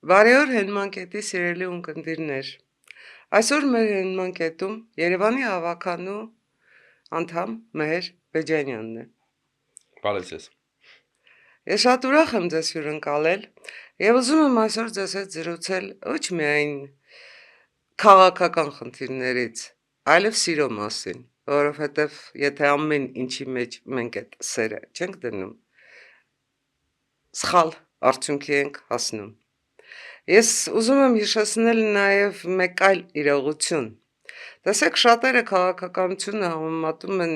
Բարեօր հենման կետի սիրելի ունկնդիրներ։ Այսօր մեր հենման կետում Երևանի հավաքանու անդամ Մեհեր Բեջանյանն է։ Բարև ձեզ։ Ես շատ ուրախ եմ ձեզ հյուրընկալել եւ ուզում եմ այսօր ձեզ հետ զրուցել ոչ միայն քաղաքական խնդիրներից, այլև սիրո մասին, որովհետեւ եթե ամեն ինչի մեջ մենք այդ սերը չենք դնում, սխալ արդյունքի ենք հասնում։ Ես ուզում եմ հիշեցնել նաև մեկ այլ իրողություն։ Տեսեք, շատերը քաղաքականությունը համեմատում են,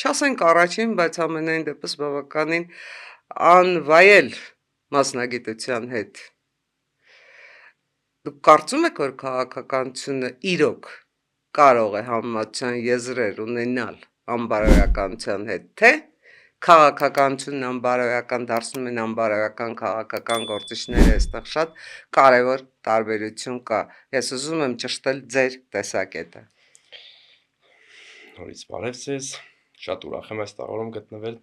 չասենք առաջին, բայց ամենայն դեպս բավականին անվայել մասնագիտության հետ։ Դուք կարծում եք, որ քաղաքականությունը իրոք կարող է համեմատության եզրեր ունենալ անբարոյականության հետ, թե քաղաքականությունն անբարոյական դարձնում են անբարոյական քաղաքական գործիչները, այստեղ շատ կարևոր տարբերություն կա։ Ես ուզում եմ ճշտել ձեր տեսակետը։ Նորից բարև ձեզ։ Շատ ուրախ եմ այս տաղորում գտնվել։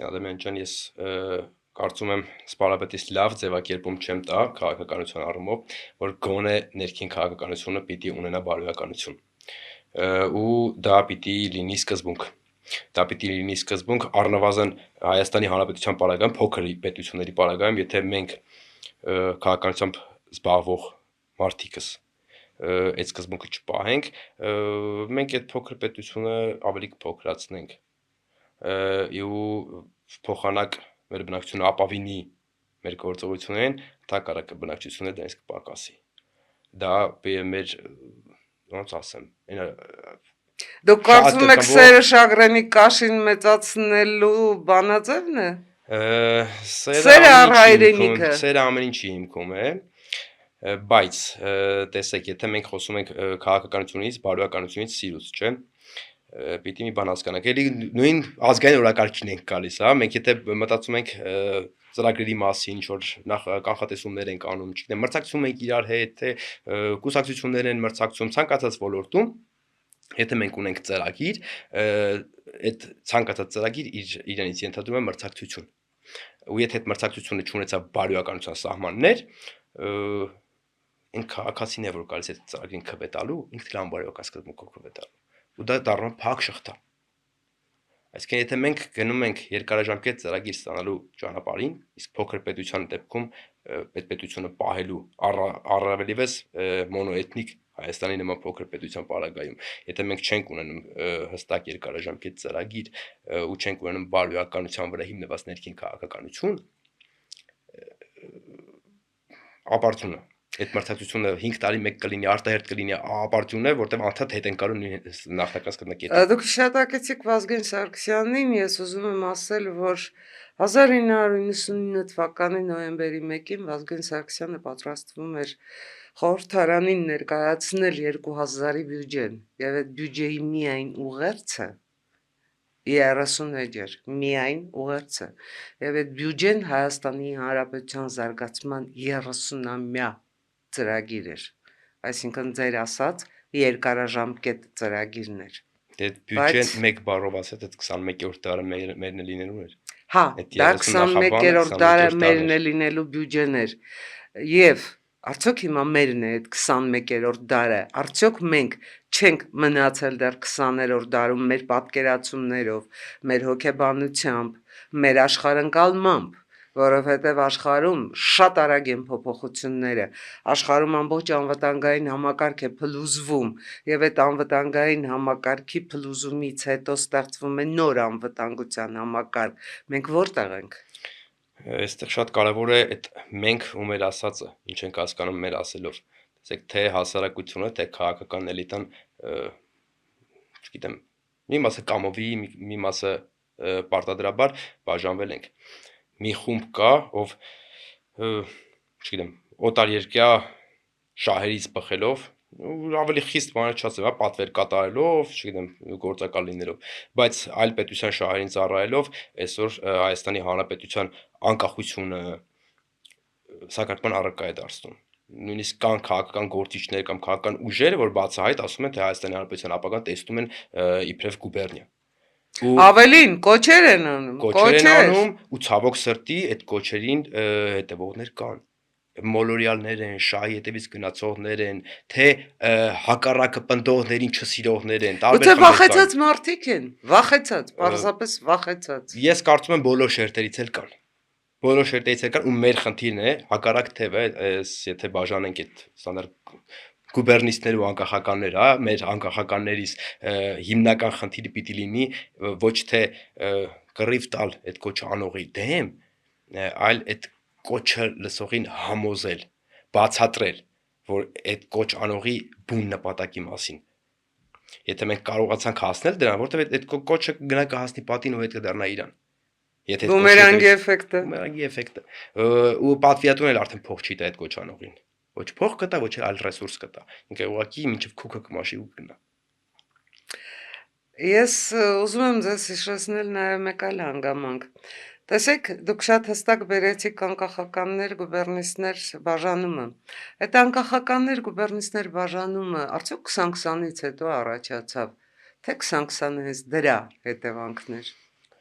Ադամյան ջան, ես կարծում եմ սպառապետից լավ ձևակերպում չեմ տա քաղաքականության առումով, որ գոնե ներքին քաղաքականությունը պիտի ունենա բարոյականություն։ Ու դա պիտի լինի սկզբունք։ Դա պիտի լինի սկզբունք առնվազն Հայաստանի Հանրապետության պարագայում, փոքր պետությունների պարագայում, եթե մենք քաղաքականությամբ զբաղվող մարդիկս այդ սկզբունքը չպահենք, մենք այդ փոքր պետությունը ավելի կփոքրացնենք ու փոխանակ մեր բնակչությունը ապավինի մեր գործողություններին, հակառակը բնակչությունը դրանից կպակասի։ Դա մեր ոնց ասեմ, Դուք կարծում եք սերը շագրենի կաշին մեծացնելու բանաձևն է։ Սերը առ հայրենիքը։ Սերը ամեն ինչի հիմքում է, բայց տեսեք, եթե մենք խոսում ենք քաղաքականությունից, բարոյականությունից, սիրուց, չէ՞, պիտի մի բան հասկանանք, էլի նույն ազգային օրակարգին ենք գալիս, հա, մենք եթե մտածում ենք ծրագրերի մասին, ինչ-որ նախ կանխատեսումներ ենք անում, չգիտեմ, մրցակցում ենք իրար հետ, թե կուսակցություններ են մրցակցում ցանկացած ոլորտում, եթե մենք ունենք ծրագիր, այդ ցանկացած ծրագիր իրենից ենթադրում է մրցակցություն։ Ու եթե այդ մրցակցությունը չունեցավ բարոյականության սահմաններ, այն քաղաքացին է, որ գալիս է ծրագրին քվետալու, ինքը դրան բարոյական սկզբունքով քվետալու։ Ու դա դառնում է փակ շղթա։ Այսինքն եթե մենք գնում ենք երկարաժամկետ ծրագիր ստանալու ճանապարհին, իսկ փոքր պետության դեպքում այդ պետությունը պահելու առավելիվս մոնոէթնիկ Հայաստանի նման փոքր պետության պարագայում, եթե մենք չենք ունենում հստակ երկարաժամկետ ծրագիր ու չենք ունենում բարոյականության վրա հիմնված ներքին քաղաքականություն, ապարդյուն է։ Այդ մրցակցությունը 5 տարի մեկ կլինի, արտահերթ կլինի, ապարդյուն է, որտեղ անդադ հետ են գալու նախնական սկզբնակետը։ Դուք հիշատակեցիք Վազգեն Սարգսյանին, ես ուզում եմ ասել, որ 1999 թվականի նոյեմբերի 1-ին Վազգեն Սարգսյանը պատրաստվում էր խորհրդարանին ներկայացնել 2000-ի բյուջեն, եւ այդ բյուջեի միայն ուղերձը 30 էջ էր, միայն ուղերձը, եւ այդ բյուջեն Հայաստանի Հանրապետության զարգացման 30-ամյա ծրագիր էր, այսինքն ձեր ասած երկարաժամկետ ծրագիրն էր։ Այդ բյուջեն մեկ բառով ասած, այդ 21-րդ դարը մերն է լինելու էր։ Հա, դա 21-րդ դարը մերն է լինելու բյուջեն էր։ Եվ արդյոք հիմա մերն է այդ 21-րդ դարը, արդյոք մենք չենք մնացել դեռ 20-րդ դարում մեր պատկերացումներով, մեր հոգեբանությամբ, մեր աշխարհընկալմամբ, որովհետև աշխարհում շատ արագ են փոփոխությունները, աշխարհում ամբողջ անվտանգային համակարգ է փլուզվում, եւ այդ անվտանգային համակարգի փլուզումից հետո ստեղծվում է նոր անվտանգության համակարգ, մենք որտեղ ենք։ Այստեղ շատ կարևոր է այդ մենք ու մեր ասածը, ինչ ենք հասկանում մեր ասելով, տեսեք, թե հասարակությունը, թե քաղաքական էլիտան, չգիտեմ, մի մասը կամովի, մի մասը պարտադրաբար բաժանվել ենք։ Մի խումբ կա, ով չգիտեմ, օտարերկրյա շահերից բխելով, ավելի խիստ բաներ չասեմ, պատվեր կատարելով, չգիտեմ, գործակալ լինելով, բայց այլ պետության շահերին ծառայելով, այսօր Հայաստանի Հանրապետության անկախությունը սակարկման առարկա է դարձնում։ Նույնիսկ կան քաղաքական գործիչներ կամ քաղաքական ուժեր, որ բացահայտ ասում են, թե Հայաստանի Հանրապետության ապագան տեսնում են իբրև գուբերնիա։ Ավելին կոչեր են անում, կոչեր են անում ու ցավոք սրտի այդ կոչերին հետևողներ կան։ մոլորյալներ են, շահի հետևից գնացողներ են, թե հակառակը պնդողներին չսիրողներ են, Գուցե վախեցած մարդիկ են, վախեցած, պարզապես վախեցած։ Ես կարծում եմ բոլոր շերտերից էլ կան։ Բոլոր շերտերից էլ կան ու մեր խնդիրն է հակառակ թևը, եթե բաժանենք այդ ստանդարտ գուբերնիստներ ու անկախականներ, հա, մեր անկախականներից հիմնական խնդիրը պիտի լինի ոչ թե կռիվ տալ այդ կոչը անողի դեմ, այլ այդ կոչը լսողին համոզել, բացատրել, որ այդ կոչ անողի բուն նպատակի մասին։ Եթե մենք կարողացանք հասնել դրան, որտեղ այդ կոչը գնա կհասնի պատին ու հետ կդառնա իրան։ Եթե բումերանգի էֆեկտը։ Բումերանգի էֆեկտը։ Ու պատվիատուն էլ արդեն փող չի տա այդ կոչ անողին։ Ոչ փող կտա, ոչ այլ ռեսուրս կտա։ Ինքը ուղղակի մինչև քուքը կմաշի ու գնա։ Ես ուզում եմ ձեզ հիշեցնել նաև մեկ այլ հանգամանք։ Տեսեք, դուք շատ հստակ բերեցիք անկախականներ, գուբերնիստներ բաժանումը։ Այդ անկախականներ, գուբերնիստներ բաժանումը արդյոք 2020-ից հետո առաջացավ, թե 2020-ը հենց դրա հետևանքներ։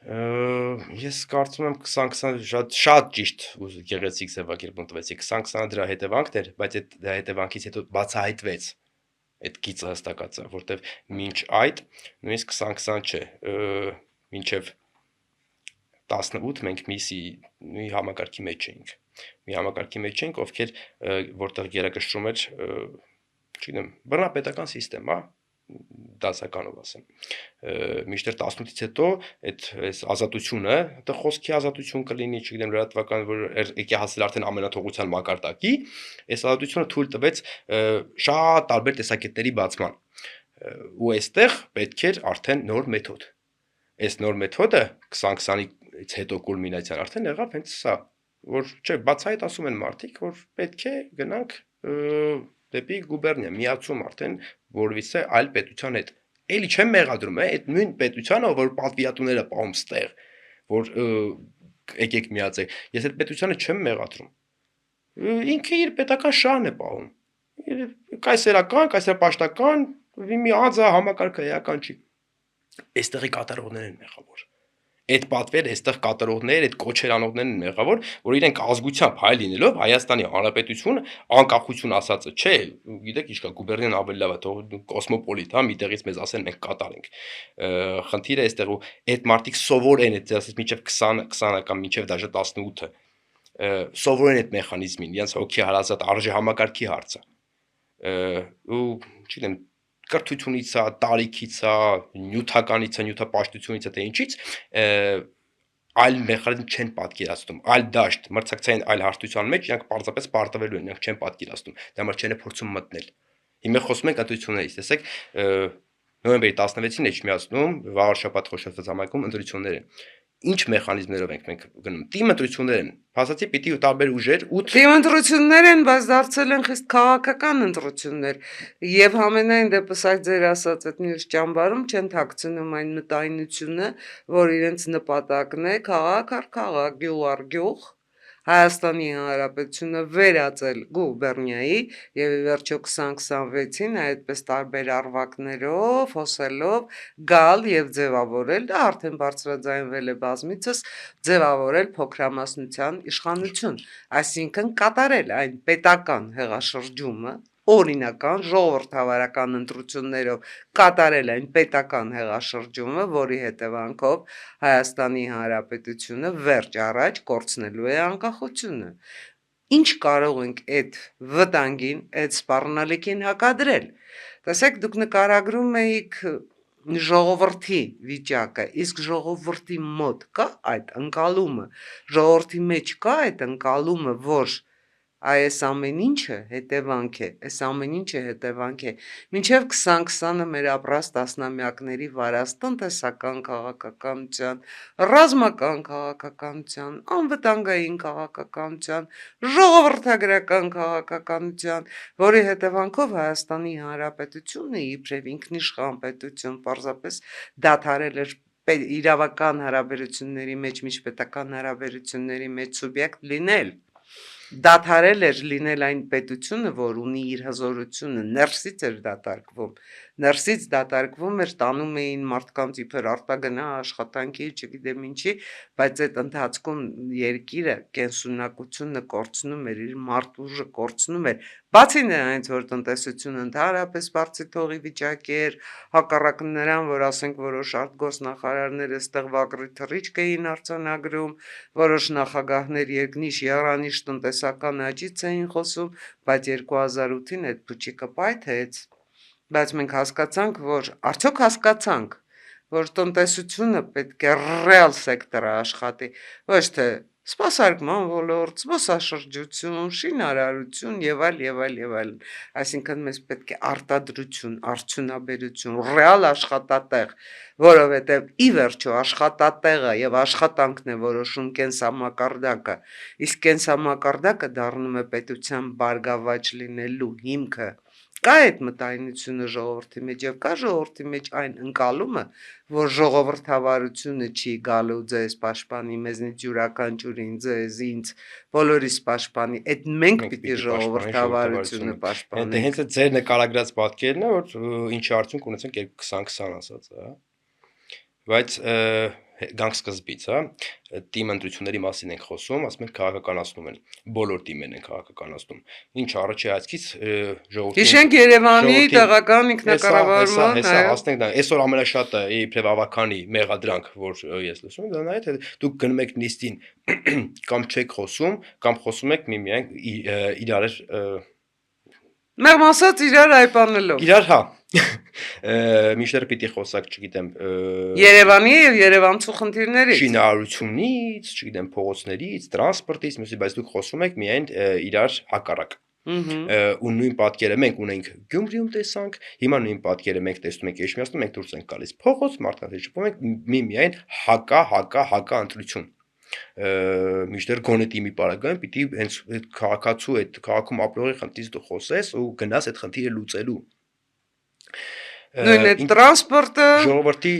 Ես կարծում եմ 2020 շատ ճիշտ ու գեղեցիկ ձևակերպում տվեցի 2020-ը դրա հետևանքն էր, բայց այդ դրա հետևանքից հետո բացահայտվեց այդ գիծը հստակացավ, որտեվ մինչ այդ նույնիսկ 2020 չէ, մինչև 18 մենք մի համակարգի մեջ էինք։ Մի համակարգի մեջ էինք, ովքեր որտեղ գերակշռում էր, չգիտեմ, բռնապետական համակարգ, հա, դասականով ասեմ։ Մինչդեռ 18-ից հետո այս ազատությունը, դա խոսքի ազատություն կլինի, չգիտեմ, լրատվական, որ եկի հասել արդեն ամենաթողության մակարդակի, այս ազատությունը թույլ տվեց շատ տարբեր տեսակետների բացման։ Ու այստեղ պետք էր արդեն նոր մեթոդ։ Այս նոր մեթոդը 2020-ից հետո կուլմինացիան արդեն եղավ հենց սա, որ չէ, բացահայտ ասում են մարդիկ, որ պետք է գնանք դեպի գուբերնիա, միացում արդեն որևիցե այլ պետության հետ։ Էլի չեմ մեղադրում, այդ նույն պետությանը, որ պատվիատուները պահում ստեղ, որ եկեք միացեք։ Ես այդ պետությանը չեմ մեղադրում։ Ինքը իր պետական շահն է պահում։ Կայսերական, կայսերապաշտական, մի անձը համակարգը էական չի։ Այստեղի կատարողներն են մեղավոր։ Այդ պատվերը այստեղ կատարողներ, այդ կոչեր անողներն են մեղավոր, որ իրենք ազգությամբ հայ լինելով Հայաստանի Հանրապետությունը անկախություն ասածը չէ, գիտեք ինչ կա, գուբերնիան ավելի լավ է, թող կոսմոպոլիտ, հա, մի տեղից մեզ ասեն մենք կատարենք։ Խնդիրը այստեղ ու այդ մարդիկ սովոր են այդ ասես մինչև 20 կամ մինչև դաժե 18-ը սովոր են այդ մեխանիզմին, իրենց հոգի հարազատ արժե համակարգի հարցը։ Ու չգիտեմ կրթությունից է, տարիքից է, նյութականից է, նյութապաշտությունից է, թե ինչից այլ մեխանիզմ չեն պատկերացնում, այլ դաշտ, մրցակցային այլ հարթության մեջ իրանք պարզապես պարտվելու են, իրանք չեն պատկերացնում, դա համար չեն փորձում մտնել։ Հիմա խոսում ենք ընտրություններից, տեսեք, նոյեմբերի 16-ին Էջմիածնում վաղ շաբաթ խոշորված համայնքում ընտրություններ են։ Ինչ մեխանիզմներով ենք մենք գնում։ Թիմ ընտրություններ են։ Փաստացի պիտի տարբեր ուժեր 8 թիմ ընտրություններ են, բայց դարձել են խիստ քաղաքական ընտրություններ։ Եվ համենայն դեպս այդ ձեր ասած այդ մյուս ճամբարում չեն թաքցնում այն մտայնությունը, որ իրենց նպատակն է քաղաք առ քաղաք, գյուղ առ գյուղ Հայաստանի Հանրապետությունը վերածել գուբերնիայի եւ ի վերջո 2026-ին այդպես տարբեր արվակներով, հոսելով գալ եւ ձևավորել, դա արդեն բարձրաձայնվել է բազմիցս, ձևավորել փոքրամասնության իշխանություն, այսինքն կատարել այն պետական հեղաշրջումը, օրինական ժողովրդավարական ընտրություններով կատարել այն պետական հեղաշրջումը, որի հետևանքով Հայաստանի Հանրապետությունը վերջ առաջ կորցնելու է անկախությունը։ Ինչ կարող ենք այդ վտանգին, այդ սպառնալիքին հակադրել։ Տեսեք, դուք նկարագրում էիք ժողովրդի վիճակը, իսկ ժողովրդի մոտ կա այդ ընկալումը, ժողովրդի մեջ կա այդ ընկալումը, որ այս ամեն ինչը հետևանք է, այս ամեն ինչը հետևանք է։ Մինչև 2020-ը մեր ապրած տասնամյակների վարած տնտեսական քաղաքականության, ռազմական քաղաքականության, անվտանգային քաղաքականության, ժողովրդագրական քաղաքականության, որի հետևանքով Հայաստանի Հանրապետությունը իբրև ինքնիշխան պետություն պարզապես դադարել էր իրավական հարաբերությունների մեջ, միջպետական հարաբերությունների մեջ սուբյեկտ լինել։ դադարել էր լինել այն պետությունը, որ ունի իր հզորությունը, ներսից էր դատարկվում էր, տանում էին մարդկանց իբր արտագնա աշխատանքի, չգիտեմ ինչի, բայց այդ ընթացքում երկիրը կենսունակությունը կորցնում էր, իր մարդուժը կորցնում էր, բացի նրանից, որ տնտեսությունը ընդհանրապես բարձի թողի վիճակի էր, հակառակ նրան, որ ասենք որոշ արտգործնախարարները այստեղ վագրի թռիչք էին արձանագրում, որոշ նախագահներ երկնիշ եռանիշ տնտեսական աճից էին խոսում, բայց 2008-ին այդ փուչիկը պայթեց, բայց մենք հասկացանք, որ տնտեսությունը պետք է ռեալ սեկտորը աշխատի, ոչ թե սպասարկման ոլորտ, զբոսաշրջություն, շինարարություն եւ այլ, այսինքն մեզ պետք է արտադրություն, արդյունաբերություն, ռեալ աշխատատեղ, որովհետեւ ի վերջո աշխատատեղը եւ աշխատանքն է որոշում կենսամակարդակը, իսկ կենսամակարդակը դառնում է պետության բարգավաճ լինելու հիմքը։ Կա այդ մտայնությունը ժողովրդի մեջ եւ կա ժողովրդի մեջ այն ընկալումը, որ ժողովրդավարությունը չի գալու ձեզ պաշտպանի, մեզնից յուրաքանչյուրին, ձեզ, ինձ, բոլորիս պաշտպանի, այդ մենք պիտի ժողովրդավարությունը պաշտպանենք։ Դե հենց այդ ձեր նկարագրած պատկերն է, որ ինչի արդյունք ունեցանք 2020 ասած, հա։ Բայց գանք սկզբից, հա, թիմ ընտրությունների մասին ենք խոսում, ասում ենք քաղաքականացնում են, բոլոր թիմերն են քաղաքականացնում։ Ինչ առաջի հայացքից ժողովրդի Հիշենք Երևանի տեղական ինքնակառավարման, հեսա ասենք դա, այսօր ամենաշատը իբրև ավականի մեղադրանք, որ ես լսում եմ, դա նայեք, թե դուք գնում եք նիստին կամ չեք խոսում, կամ խոսում եք միմիայն իրար մեղմ ասած իրար այպանելով։ Իրար, հա։ Միշտեր պիտի խոսակ, չգիտեմ, Երևանի եւ Երևանցու խնդիրներից, շինարարությունից, չգիտեմ, փողոցներից, տրանսպորտից, բայց դուք խոսում եք միայն իրար հակառակ։ Ու նույն պատկերը մենք ունենք Գյումրիում տեսանք, հիմա նույն պատկերը մենք տեսնում ենք Էջմիածնում, մենք դուրս ենք գալիս փողոց, մարդկանց հետ շփվում ենք, միայն հակա ընտրություն։ Միշտեր գոնե թիմի պարագայում պիտի հենց այդ քաղաքացու այդ քաղաքում ապրողի խնդիրից դու խոսես ու գնաս այդ խնդիրը լուծելու։ Նույն այդ տրանսպորտը, ժողովրդի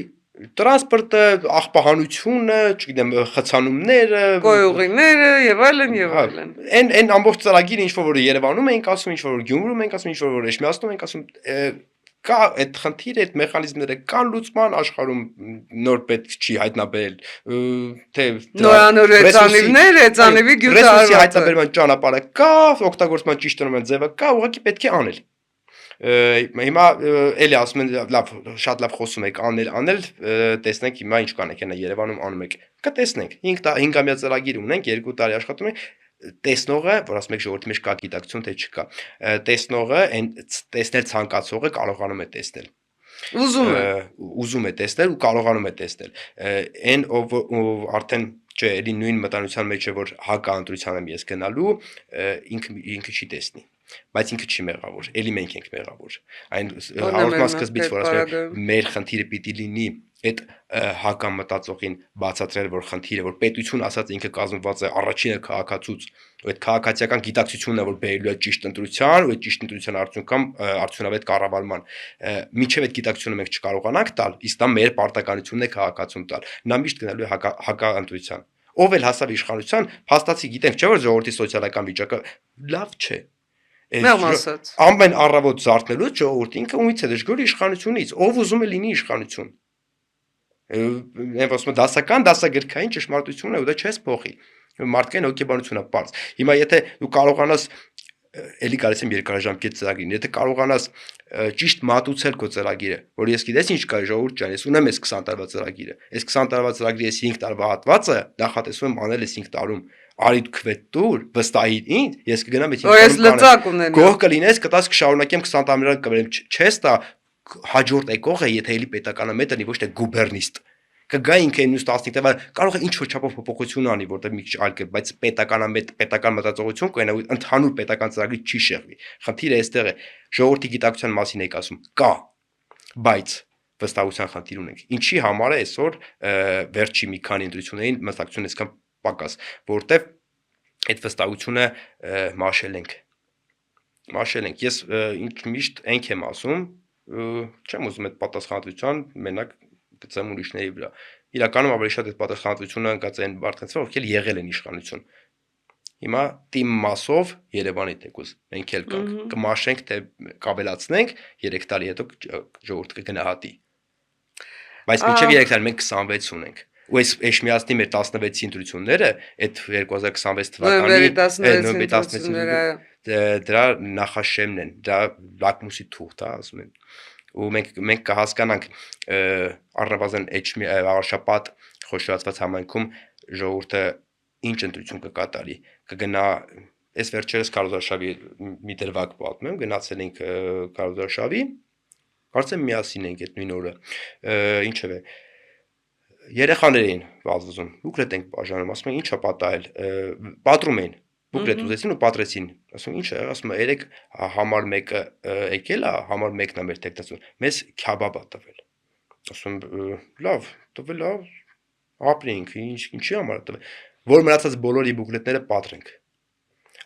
տրանսպորտը, աղբահանությունը, չգիտեմ, խցանումները, գոյուղիները եւ այլն եւ այլն։ Այն ամբողջ ծրագիրը ինչ որ Երևանում ենք ասում, ինչ որ Գյումրիում ենք ասում, ինչ որ Էջմիածնում ենք ասում, կա այդ խնդիրը, այդ մեխանիզմները կան լուծման աշխարհում նոր պետք չի հայտնաբերել, թե նորանոր հեծանիվի ռեսուրսի հայտնաբերման ճանապարհը կա, օգտագործման ճիշտ ձևը կա, ուղղակի պետք է անել։ Հիմա էլի ասում են լավ, շատ լավ խոսում եք, անել, տեսնենք հիմա ինչ կանեք, հենա Երևանում անում եք։ Կտեսնենք, 5-ամյա ծրագիր ունենք, 2 տարի աշխատում ենք, տեսնողը, որ ասում եք ժողովրդի մեջ կա գիտակցություն, թե չկա, տեսնողը, այն տեսնել ցանկացողը կարողանում է տեսնել։ Ուզում է տեսնել ու կարողանում է տեսնել։ Այն ով արդեն չէ, էլի նույն մտանության մեջ է, որ հակաընտրության եմ ես գնալու, ինքը չի տեսնի։ Բայց ինքը չի մեղավոր, էլի մենք ենք մեղավոր։ Այն հաղորդման սկզբից որ ասում եմ, մեր խնդիրը պիտի լինի այդ հակամտածողին բացատրել, որ խնդիրը, որ պետություն ասած ինքը կազմված է առաջինը քաղաքացուց, այդ քաղաքացիական գիտակցությունն է, որ բերելու է ճիշտ ընտրության, ու այդ ճիշտ ընտրության արդյունքում արդյունավետ կառավարման։ Մինչև այդ գիտակցությունը մենք չկարողանանք տալ, իսկ դա մեր պարտականությունն է քաղաքացուն տալ։ Նա միշտ գնալու է հակաընտրության։ Ով էլ հասավ իշխանության, փաստացի գիտենք, չէ՞ որ ժողովրդի սոցիալական վիճակը լավ չէ։ Ամեն առավոտ զարթնելու ժողովուրդ ինքը ումից է դժգոհ իշխանությունից, ով ուզում է լինի իշխանություն։ Այն ասում է դասական, դասագրքային ճշմարտություն է ու դա չես փոխի։ Մարդկային հոգեբանությունը պարզ։ Հիմա եթե դու կարողանաս էլի գալիս եմ երկարաժամկետ ծրագրին, եթե կարողանաս ճիշտ մատուցել քո ծրագիրը, որ ես գիտես ինչ կա ժողովուրդ ջան, ես ունեմ այս 20 տարվա ծրագիրը։ Այս 20 տարվա ծրագրի այս 5 տարվա հատվածը նախատեսում եմ անել այս 5 տարում։ Արի քվետուր, վստահի ինձ, ես կգնամ այդ 5 տարում։ Գոհ կլինես, կտաս կշարունակեմ 20 տարի կվերեմ, չես տա հաջորդ եկողը, եթե էլի պետականամետ լինի, ոչ թե գուբերնիստ։ Կգա ինքը 15 տարվա, կարող է ինչ որ չափով փոփոխություն անի, որտեղ մի քիչ այլ կերպ, բայց պետականամետ, պետական մտածողություն կայնա, ընդհանուր պետական ծրագրի չի շեղվի։ Խնդիրը այստեղ է, ժողովրդի գիտակցության մասին եք ասում, կա, բայց վստահության խնդիր ունենք։ Ինչի համար է այսօր վերջի մի քանի ընտրություններին մտածություն այսքան պակաս, որտեվ այդ վստահությունը մաշել ենք։ Ես միշտ ենք եմ ասում, չեմ ուզում այդ պատասխանատվության մենակ գծեմ ուրիշների վրա։ Իրականում ավելի շատ այդ պատասխանատվությունը ընկած են մարդկանց, ովքեր եղել են իշխանություն։ Հիմա team mass-ով Երևանի տեկուս մենք էլ կանք կմաշենք թե կավելացնենք 3 տարի հետո ժողովուրդը կգնահատի բայց մինչև 3 տարի մենք 26 ունենք ու այս Էշմիածնի մեր 16-ի ընտրությունները այդ 2026 թվականի նոյեմբերի 16-ը դրա նախաշեմն են դրա լակմուսի թուղթ է ասում են ու մենք կհասկանանք առնվազն Արշապատ խոշորացված համայնքում ժողովուրդը ինչ ընտրություն կկատարի կգնա այս վերջերս Կարոզարշավի մի դրվագ պատմեմ գնացել ենք Կարոզարշավի կարծեմ միասին ենք այդ նույն օրը ինչև է երեխաներ էին վազվզում բուկլետ ենք բաժանում ասում են ինչա պատահել պատրում էին բուկլետ ուզեցին ու պատրեցին ասում ինչ է ասում երեք համար 1-ը եկել է համար 1-ն է մեր տեքստում մեզ քյաբաբ է տվել ասում լավ տվել է ապրենք ինչի համար է տվել որ մնացած բոլորի բուկլետները պատրենք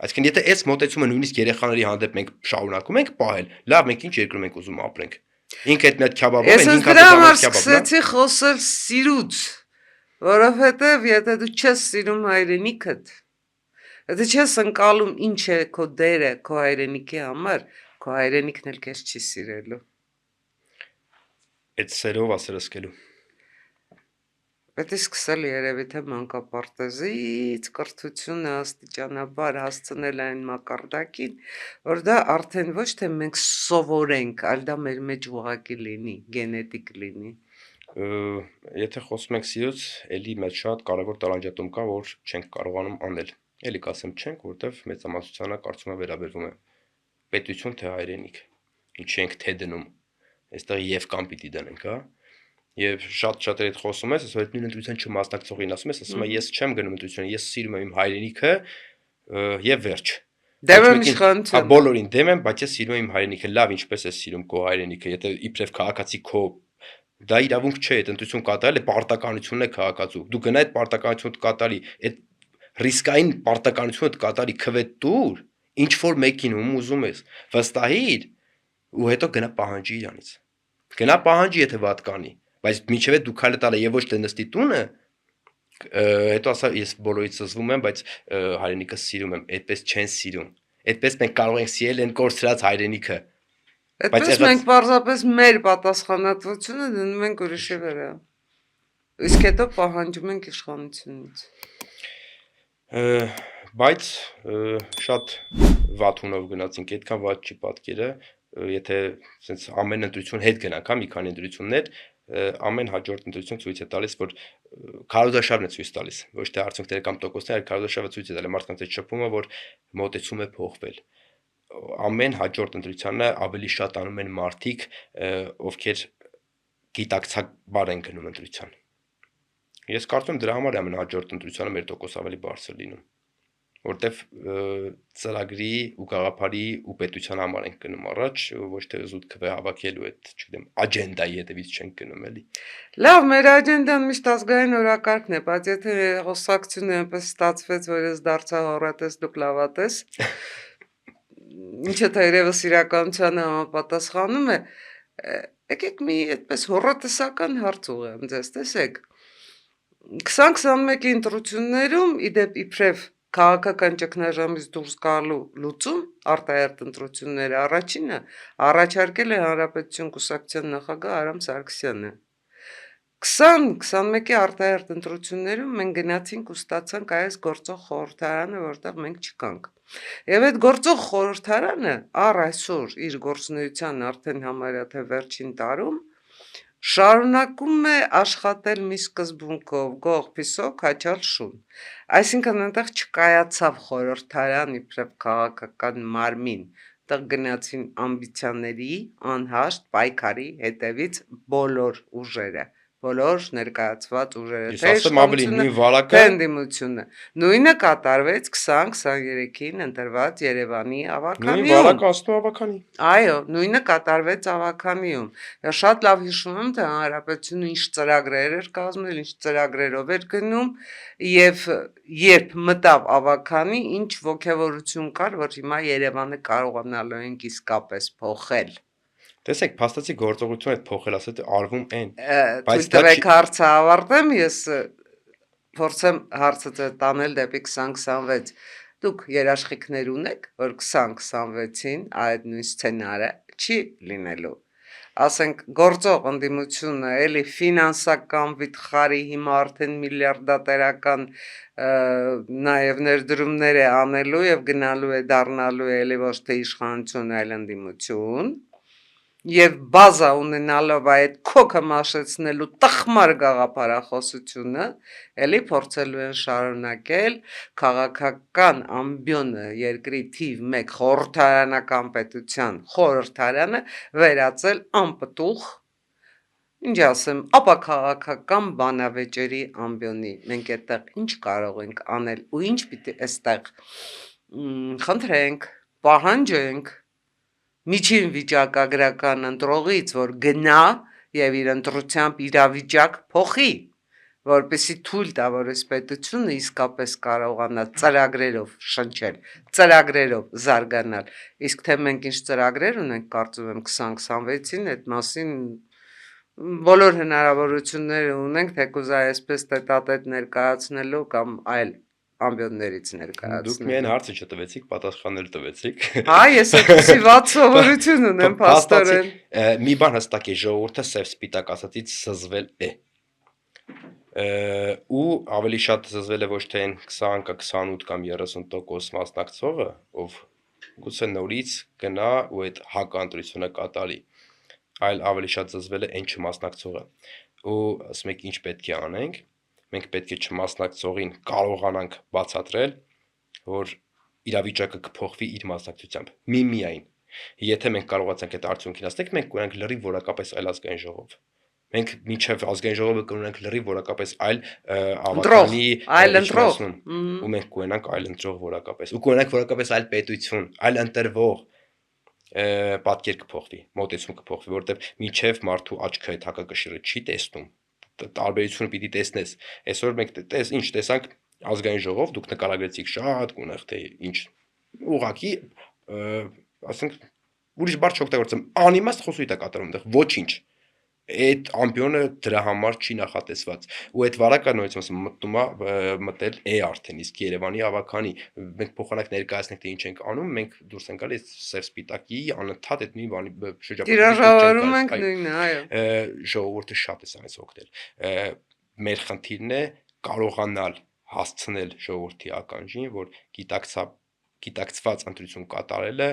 այսինքն եթե այս մոտեցումը նույնիսկ երեխաների հանդեպ մենք շարունակում ենք պահել լավ մենք ինչ երկրում ենք ուզում ապրենք ինքը այդ մեծ քյաբաբով են 500 դրամ սկսեցի խոսել սիրուց որովհետև եթե դու չես սիրում հայրենիքդ եթե չես ընկալում ինչ է քո դերը քո հայրենիքի համար քո հայրենիքն էլ քեզ չի սիրելու այդ սերով ասրսկելու Պետք է սկսել երևի թե մանկապարտեզից կրթությունը աստիճանաբար հասցնել այն մակարդակին, որ դա արդեն ոչ թե մենք սովորենք, այլ դա մեր մեջ ուղղակի լինի, գենետիկ լինի։ Եթե խոսում ենք սիրուց, էլի մեծ շատ կարևոր տարանջատում կա, որ չենք կարողանում անել։ Էլի կասեմ չենք, որտեվ մեծամասնությունը կարծում եմ վերաբերվում է պետություն թե հայրենիք։ Ինչ ենք թե դնում։ Այստեղ եւ կամ պիտի դնենք, հա։ Եվ շատ այդ խոսում ես, ասում ես նույն ընտրության չմասնակցողին ասում ես ես չեմ գնում ընտրության, ես սիրում եմ իմ հայրենիքը եւ վերջ։ Դեմ եմ իշխանությունը։ Բոլորին դեմ եմ, բայց ես սիրում եմ իմ հայրենիքը, լավ ինչպես ես սիրում քո հայրենիքը, եթե իբրև քաղաքացի քո դա իրավունք չէ, այդ ընտրություն կատարել է պարտականությունն է քաղաքացու։ Դու գնա այդ պարտականությունը կատարի, այդ ռիսկային պարտականությունը կատարի քվետուր, ինչ որ մեկին ում ուզում ես, վստահիր ու հետո գնա պահանջի իրանից։ Գնա պահանջի, եթե վատ կանի Բայց միջև դու քայլը տալը եւ ոչ թե նստի տունը, հետո ասա ես բոլորից զզվում եմ, բայց հայրենիքը սիրում եմ, այդպես չեն սիրում։ Այդպես մենք կարող ենք սիրել այն կորցրած հայրենիքը։ Այդպես մենք պարզապես մեր պատասխանատվությունը դնում ենք ուրիշի վրա։ Իսկ հետո պահանջում ենք իշխանությունից։ Բայց շատ վատ հունով գնացինք, այդքան վատ չի պատկերը, եթե sense ամեն ընտրություն հետ գնանք, հա, մի քանի ընտրություններ ամեն հաջորդ ընտրություն ցույց է տալիս, որ քարոզարշավն է ցույց տալիս, ոչ թե արդյունքները կամ տոկոսները, այլ քարոզարշավը ցույց է տալիս մարդկանց այդ շփումը, որ մոտեցում է փոխվել։ Ամեն հաջորդ ընտրությանը ավելի շատ անում են մարդիկ, ովքեր գիտակցաբար են գնում ընտրության։ Ես կարծում եմ դրա համար է ամենահաջորդ ընտրությանը մեր տոկոս ավելի բարձր լինում, որտեվ ծրագրի ու գաղափարի ու պետության համար ենք գնում առաջ, ոչ թե զուտ քվե հավաքելու այդ, չգիտեմ, աջենդայի հետևից չենք գնում էլի։ Լավ, մեր աջենդան միշտ ազգային օրակարգն է, բայց եթե խոսակցությունը այնպես ստացվեց, որ ես դարձա հոռետես, դուք լավատես, ինչը թերևս իրականությանը համապատասխանում է, եկեք մի այդպես հոռետեսական հարց ուղղեմ ձեզ, տեսեք։ 2021-ի ընտրություններում իդեպ իբրև քաղաքական ճգնաժամից դուրս գալու լուծում արտահերթ ընտրությունները առաջինը առաջարկել է Հանրապետություն կուսակցության նախագահ Արամ Սարգսյանը։ 2021-ի արտահերթ ընտրություններում մենք գնացինք ու ստացանք այս գործող խորհրդարանը, որտեղ մենք չկանք։ Եվ այդ գործող խորհրդարանը առ այսօր իր գործունեության արդեն համարյա թե վերջին տարում շարունակում է աշխատել մի սկզբունքով գող փիսոք հաճալ շուն։ Այսինքն այնտեղ չկայացավ խորհրդարան իբրև քաղաքական մարմին, այդտեղ գնացին ամբիցիաների, անհաշտ պայքարի հետևից բոլոր ուժերը, բոլոր ներկայացված ուժերը, Ես ասեմ ավելի նույն վարակը ընդդիմությունը։ Նույնը կատարվեց 2023-ին ընտրված Երևանի ավականիում։ Նույն վարակը ասում ավականի։ Այո, նույնը կատարվեց ավականիում։ Շատ լավ հիշում եմ, թե Հանրապետությունը ինչ ծրագրեր էր կազմել, ինչ ծրագրերով էր գնում, եւ երբ մտավ ավականի, ինչ ոգևորություն կար, որ հիմա Երևանը կարողանալու ենք իսկապես փոխել։ Տեսեք, փաստացի գործողությունը այդ փոխել ասած արվում են։ Բայց դեռ հարցը ավարտեմ, ես փորձեմ հարցը տանել դեպի 2026։ Դուք երաշխիքներ ունեք, որ 2026-ին այդ նույն սցենարը չի լինելու։ Ասենք գործող ընդդիմությունը էլի ֆինանսական վիթխարի հիմա արդեն միլիարդատերական նաև ներդրումներ է անելու եւ գնալու է դառնալու է էլի ոչ թե իշխանություն, այլ ընդդիմություն եւ բազա ունենալով այդ քոքը մաշեցնելու տխմար գաղափարախոսությունը էլի փորձելու են շարունակել քաղաքական ամբիոնը երկրի թիվ 1 խորհրդարանական պետության խորհրդարանը վերածել անպտուղ ինչ ասեմ ապաքաղաքական բանավեճերի ամբիոնի մենք այդտեղ ինչ կարող ենք անել ու ինչ պիտի այստեղ խնդրենք պահանջենք միջին վիճակագրական ընտրողից, որ գնա եւ իր ընտրությամբ իրավիճակ փոխի, որպեսզի թույլ տա, որ այս պետությունը իսկապես կարողանա ծրագրերով շնչել, ծրագրերով զարգանալ։ Իսկ թե մենք ինչ ծրագրեր ունենք, կարծում եմ 2026-ին այդ մասին բոլոր հնարավորությունները ունենք, թեկուզ այսպես տետատետ ներկայացնելու կամ այլ ամբիոններից Դուք ներկայացնելու։ միայն հարցը չտվեցիք, պատասխաններ տվեցիք։ Հա, ես այդպեսի վատ սովորություն ունեմ, փաստորեն։ Մի բան հստակ է, ժողովուրդը սև սպիտակ ասածից զզվել է։ Ու ավելի շատ զզվել է ոչ թե այն 20 կամ 28 կամ 30% մասնակցողը, ով գուցե նորից գնա ու այդ հակընտրությունը կատարի, այլ ավելի շատ զզվել է այն չմասնակցողը։ Ու ասում եք ինչ պետք է անենք, մենք պետք է չմասնակցողին կարողանանք բացատրել, որ իրավիճակը կփոխվի իր մասնակցությամբ։ Միայն եթե մենք կարողացանք այդ արդյունքին հասնել, մենք կունենանք լրիվ որակապես այլ ազգային ժողով։ Մենք մինչև ազգային ժողովը կունենանք լրիվ որակապես այլ ավականի իշխանություն, ու մենք կունենանք այլ ընտրող որակապես, ու կունենանք որակապես այլ պետություն, այլ ընտրվող պատկեր կփոխվի, մոտեցում կփոխվի, որովհետև մինչև մարդու աչքը այդ հակակշիռը չի տեսնում, տարբերությունը պիտի տեսնես։ Այսօր մենք ինչ տեսանք ազգային ժողով, դուք նկարագրեցիք շատ գունեղ, թե ինչ ուղղակի, ասենք ուրիշ բառ չօգտագործեմ, անիմաստ խոսույթ է կատարում այդտեղ, ոչինչ։ Այդ ամբիոնը դրա համար չի նախատեսված, ու այդ վարակը նույնիսկ մտել է արդեն, իսկ Երևանի ավականի մենք փոխանակ ներկայացնենք թե ինչ ենք անում, մենք դուրս ենք գալիս սև սպիտակի անընդհատ այդ նույն բանի շրջապատում ենք նույնը, այո։ Ժողովուրդը շատ է սրանից օգտել։ Մեր խնդիրն է կարողանալ հասցնել ժողովրդի ականջին, որ գիտակցված ընտրություն կատարելը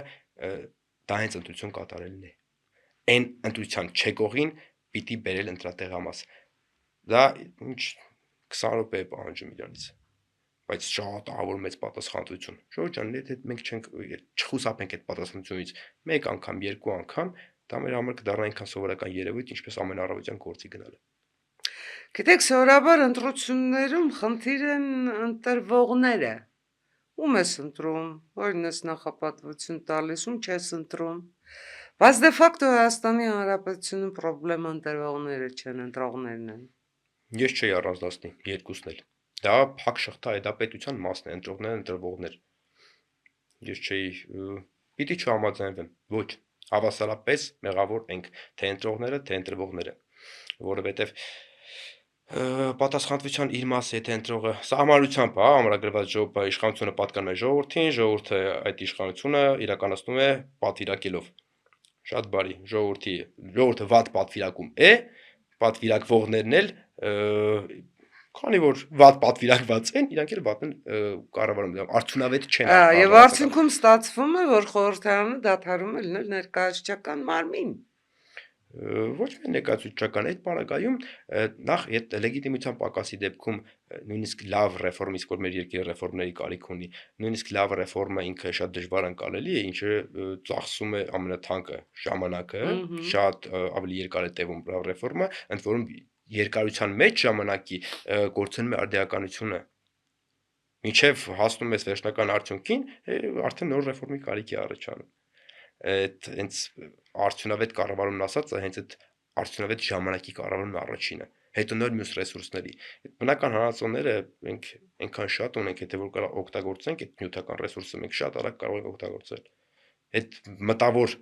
դա հենց ընտրություն կատարելն է։ Այն ընտրության չեկողին պիտի բերել ընտրատեղամաս։ Դա ինչ 20 րոպե է պահանջում իրանից, բայց շատ ահավոր մեծ պատասխանատվություն։ Ժողովուրդ ջան, եթե մենք չխուսափենք այդ պատասխանատվությունից մեկ անգամ, երկու անգամ, դա մեր համար կդառնա այնքան սովորական երևույթ, ինչպես ամեն առավոտյան գործի գնալը։ Գիտեք, սովորաբար ընտրություններում խնդիր են ընտրվողները։ Ում ես ընտրում, որն ես նախապատվություն տալիս, ում չես ընտրում։ Բայց դե ֆակտո Հայաստանի Հանրապետությունում պրոբլեմը ընտրվողները չեն, ընտրողներն են։ Ես չէի առանձնացնի, երկուսն էլ։ Դա փակ շղթա է, դա պետության մասն է, ընտրողներ, ընտրվողներ։ Ես չէի, պիտի չհամաձայնվեմ, ոչ, հավասարապես մեղավոր ենք, թե ընտրողները, թե ընտրվողները, որովհետև պատասխանատվության իր մասը, եթե ընտրողը սահմանությամբ, ամրագրված իշխանությունը պատկանում է ժողովրդին, ժողովուրդը այդ իշխանությունը իրականացնում է պատվիրակելով։ Շատ բարի, ժողովուրդը վատ պատվիրակում է, պատվիրակվողներն էլ քանի որ վատ պատվիրակված են, իրանք էլ վատն կառավարում, արդյունավետ չեն։ Եվ արդյունքում ստացվում է, որ խորհրդարանը դադարում է լինել ներկայացուցչական մարմին։ Ոչ միայն ներկայացուցչական, այդ պարագայում նախ այդ լեգիտիմության պակասի դեպքում նույնիսկ լավ ռեֆորմ, իսկ որ մեր երկիրը ռեֆորմների կարիք ունի, նույնիսկ լավ ռեֆորմը ինքը շատ դժվար անցալելի է, ինչը ծախսում է ամենաթանկը ժամանակը, շատ ավելի երկար է տևում լավ ռեֆորմը, ընդ որում երկարության մեջ ժամանակի գործնում է արդիականությունը։ Մինչև հասնում ես վերջնական արդյունքին, արդեն նոր ռեֆորմի կարիք է առաջանում։ Այդ հենց արդյունավետ կառավարումն ասածը հենց այդ արդյունավետ ժամանակի կառավարումն առաջինը, հետո նոր մյուս ռեսուրսների։ Այդ բնական հանածոները մենք այնքան շատ ունենք, եթե որ կարող օգտագործենք այդ նյութական ռեսուրսը, մենք շատ արագ կարող ենք օգտագործել։ Այդ մտավոր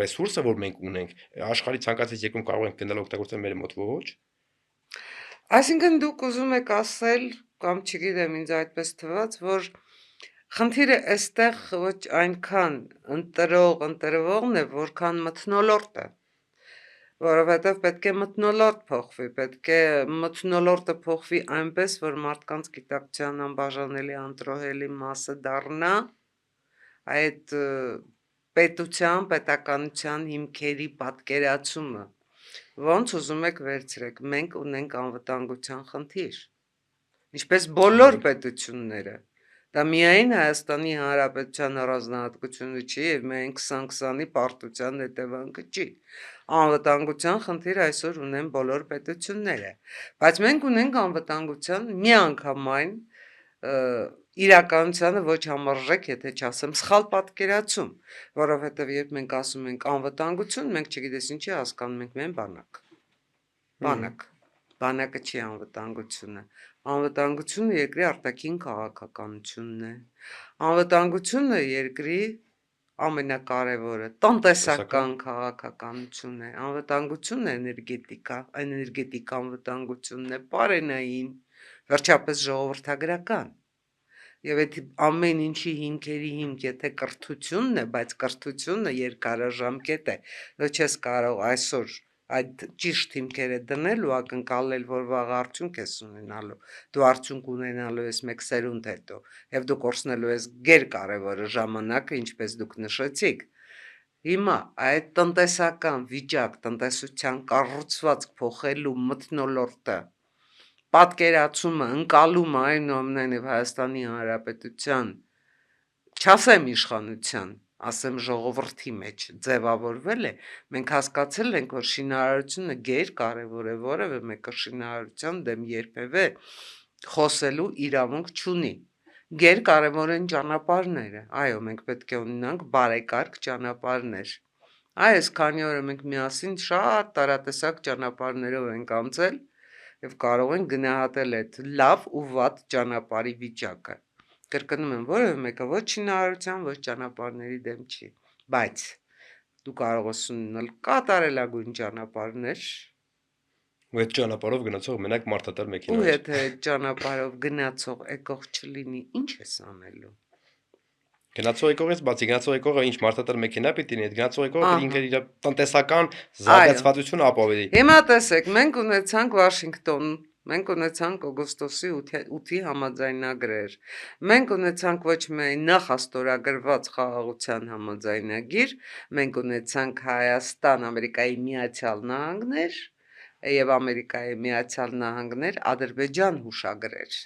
ռեսուրսը, որ մենք ունենք, աշխարհի ցանկացած երկրում կարող ենք գնալ օգտագործել, մեր մոտ ոչ։ Այսինքն դուք ուզում եք ասել, կամ չգիտեմ, ինձ այդպես թվաց, որ Խնդիրը այստեղ ոչ այնքան ընտրողն է, որքան մթնոլորտը, որովհետև պետք է մթնոլորտ փոխվի, պետք է մթնոլորտը փոխվի այնպես, որ մարդկանց գիտակցության անբաժանելի անտրոհելի մասը դառնա այդ պետության, պետականության հիմքերի պատկերացումը, ոնց ուզում եք վերցրեք, մենք ունենք անվտանգության խնդիր, ինչպես բոլոր պետությունները, դա միայն Հայաստանի Հանրապետության առանձնահատկությունը չի և միայն 2020-ի պարտության հետևանքը չի, անվտանգության խնդիր այսօր ունեն բոլոր պետությունները, բայց մենք ունենք անվտանգության միանգամայն իրականությանը ոչ համարժեք, եթե չասեմ սխալ պատկերացում, որովհետև երբ մենք ասում ենք անվտանգություն, մենք չգիտես ինչի հասկանում ենք միայն բանակ, բանակը չի անվտանգությունը, անվտանգությունը երկրի արտաքին քաղաքականությունն է, անվտանգությունը երկրի ամենակարևորը տնտեսական քաղաքականությունն է, անվտանգությունը էներգետիկ անվտանգությունն է, պարենային, վերջապես ժողովրդագրական, և այդ ամեն ինչի հիմքերի հիմք, եթե կրթությունն է, բայց կրթությունը երկարաժամկետ է, դու չես կարող այսօր այդ ճիշտ հիմքերը դնել ու ակնկալել, որ վաղ արդյունք ես ունենալու, դու արդյունք ունենալու ես մեկ սերունդ հետո, և դու կորցնելու ես գերկարևոր ժամանակը, ինչպես դուք նշեցիք, հիմա այդ տնտեսական վիճակ, տնտեսության կառուցվածք փոխելու մթնոլորտը, պատկերացումը, ընկալումը այնուամենայնիվ Հայաստանի Հանրապետության, չասեմ իշխանության, ասեմ ժողովրդի մեջ ձևավորվել է, մենք հասկացել ենք, որ շինարարությունը գերկարևոր է, որևէ մեկը շինարարության դեմ երբևէ խոսելու իրավունք չունի, գերկարևոր են ճանապարհները, այո, մենք պետք է ունենանք բարեկարգ ճանապարհներ, այս քանի օրը մենք միասին շատ տարատեսակ ճանապարհներով ենք անցել և կարող ենք գնահատել այդ լավ ու վատ ճանապարհի վիճակը, կրկնում եմ, որևէ մեկը ոչ շինարարության, ոչ ճանապարհների դեմ չի, բայց դու կարող ես ունենալ կատարելագույն ճանապարհներ ու այդ ճանապարհով գնացող մենակ մարդատար ու մեքենաներ։ եթե այդ ճանապարհով գնացող եկող չլինի, ինչ ես անելու։ Գնացող եկողից բացի գնացող եկողը ինչ մարդատար մեքենա պիտի լինի, այդ գնացող եկողը Ահա։ ինքը իր տնտեսական զարգացվածությունը ապավերի։ Հիմա տեսեք, մենք ունեցանք Վաշինգտոն, մենք ունեցանք օգոստոսի 8-ի համաձայնագրեր, մենք ունեցանք ոչ միայն նախաստորագրված խաղաղության համաձայնագիր, մենք ունեցանք Հայաստան, Ամերիկայի Միացյալ Նահանգներ և Ամերիկայի Միացյալ Նահանգներ, Ադրբեջան հուշագրեր։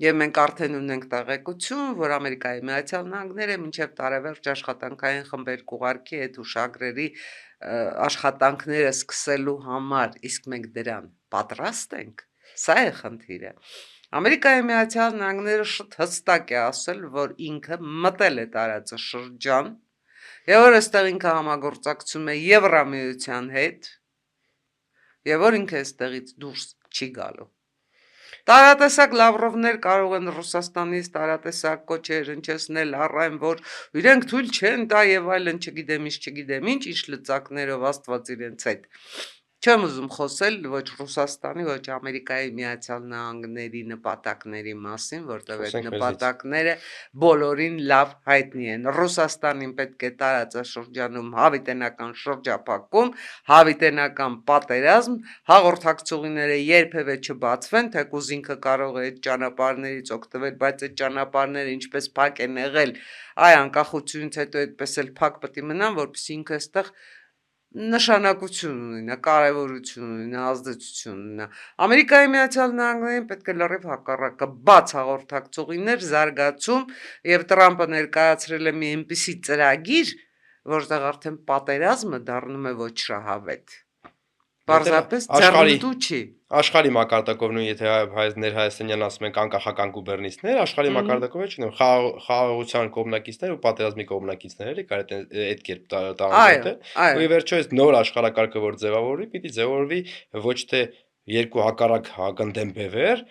Եվ մենք արդեն ունենք տեղեկություն, որ Ամերիկայի Միացյալ Նահանգները մինչև տարեվերջ աշխատանքային խմբեր կուղարկի այդ հուշագրերի աշխատանքները սկսելու համար, իսկ մենք դրան պատրաստ ենք, սա է խնդիրը։ Ամերիկայի Միացյալ Նահանգները շատ հստակ է ասել, որ ինքը մտել է տարածաշրջան, և որ այստեղ ինքը համագործակցում է Եվրամիության հետ, և որ ինքը այստեղից դուրս չի գալու։ Տարատեսակ Լավրովներ կարող են Ռուսաստանից տարատեսակ կոչեր հնչեցնել առ այն, որ իրենք թույլ չեն տա և այլն չգիտեմ ինչ լծակներով Աստված իրենց հետ։ Չեմ ուզում խոսել ոչ Ռուսաստանի, ոչ Ամերիկայի Միացյալ Նահանգների նպատակների մասին, որտեղ այդ նպատակները բոլորին լավ հայտնի են։ Ռուսաստանին պետք է տարածաշրջանում հավիտենական շրջափակում, հավիտենական պատերազմ, հաղորդակցուղիները երբևէ չբացվեն, թեկուզ ինքը կարող է այդ ճանապարհներից օգտվել, բայց այդ ճանապարհները ինչպես փակ են եղել, այ անկախությունից հետո այդպես էլ փակ պետք է մնան, որպեսզի ինքը այստեղ նշանակություն ունենա, կարևորություն ունենա, ազդեցություն ունենա։ Ամերիկայի Միացյալ Նահանգներին պետք է լրիվ հակառակը, բաց հաղորդակցուղիներ, զարգացում, և Տրամպը ներկայացրել է մի այնպիսի ծրագիր, որտեղ արդեն պատերազմը դառնում է ոչ շահավետ։ Պարզապես ձեռնտու չի։ Աշխարհի մակարդակով նույն եթե ներհայաստանյան ասում ենք անկախական գուբերնիստներ, աշխարհի մակարդակով է չունեմ խաղաղության կողմնակիցներ ու պատերազմի կողմնակիցներ, էլի կարելի է այդ կերպ տարբերել։ Ու ի վերջո այս նոր աշխարհակարգը որ ձևավորվի, պիտի ձևավորվի ոչ թե երկու հակառակ հակընդդեմ բևեր,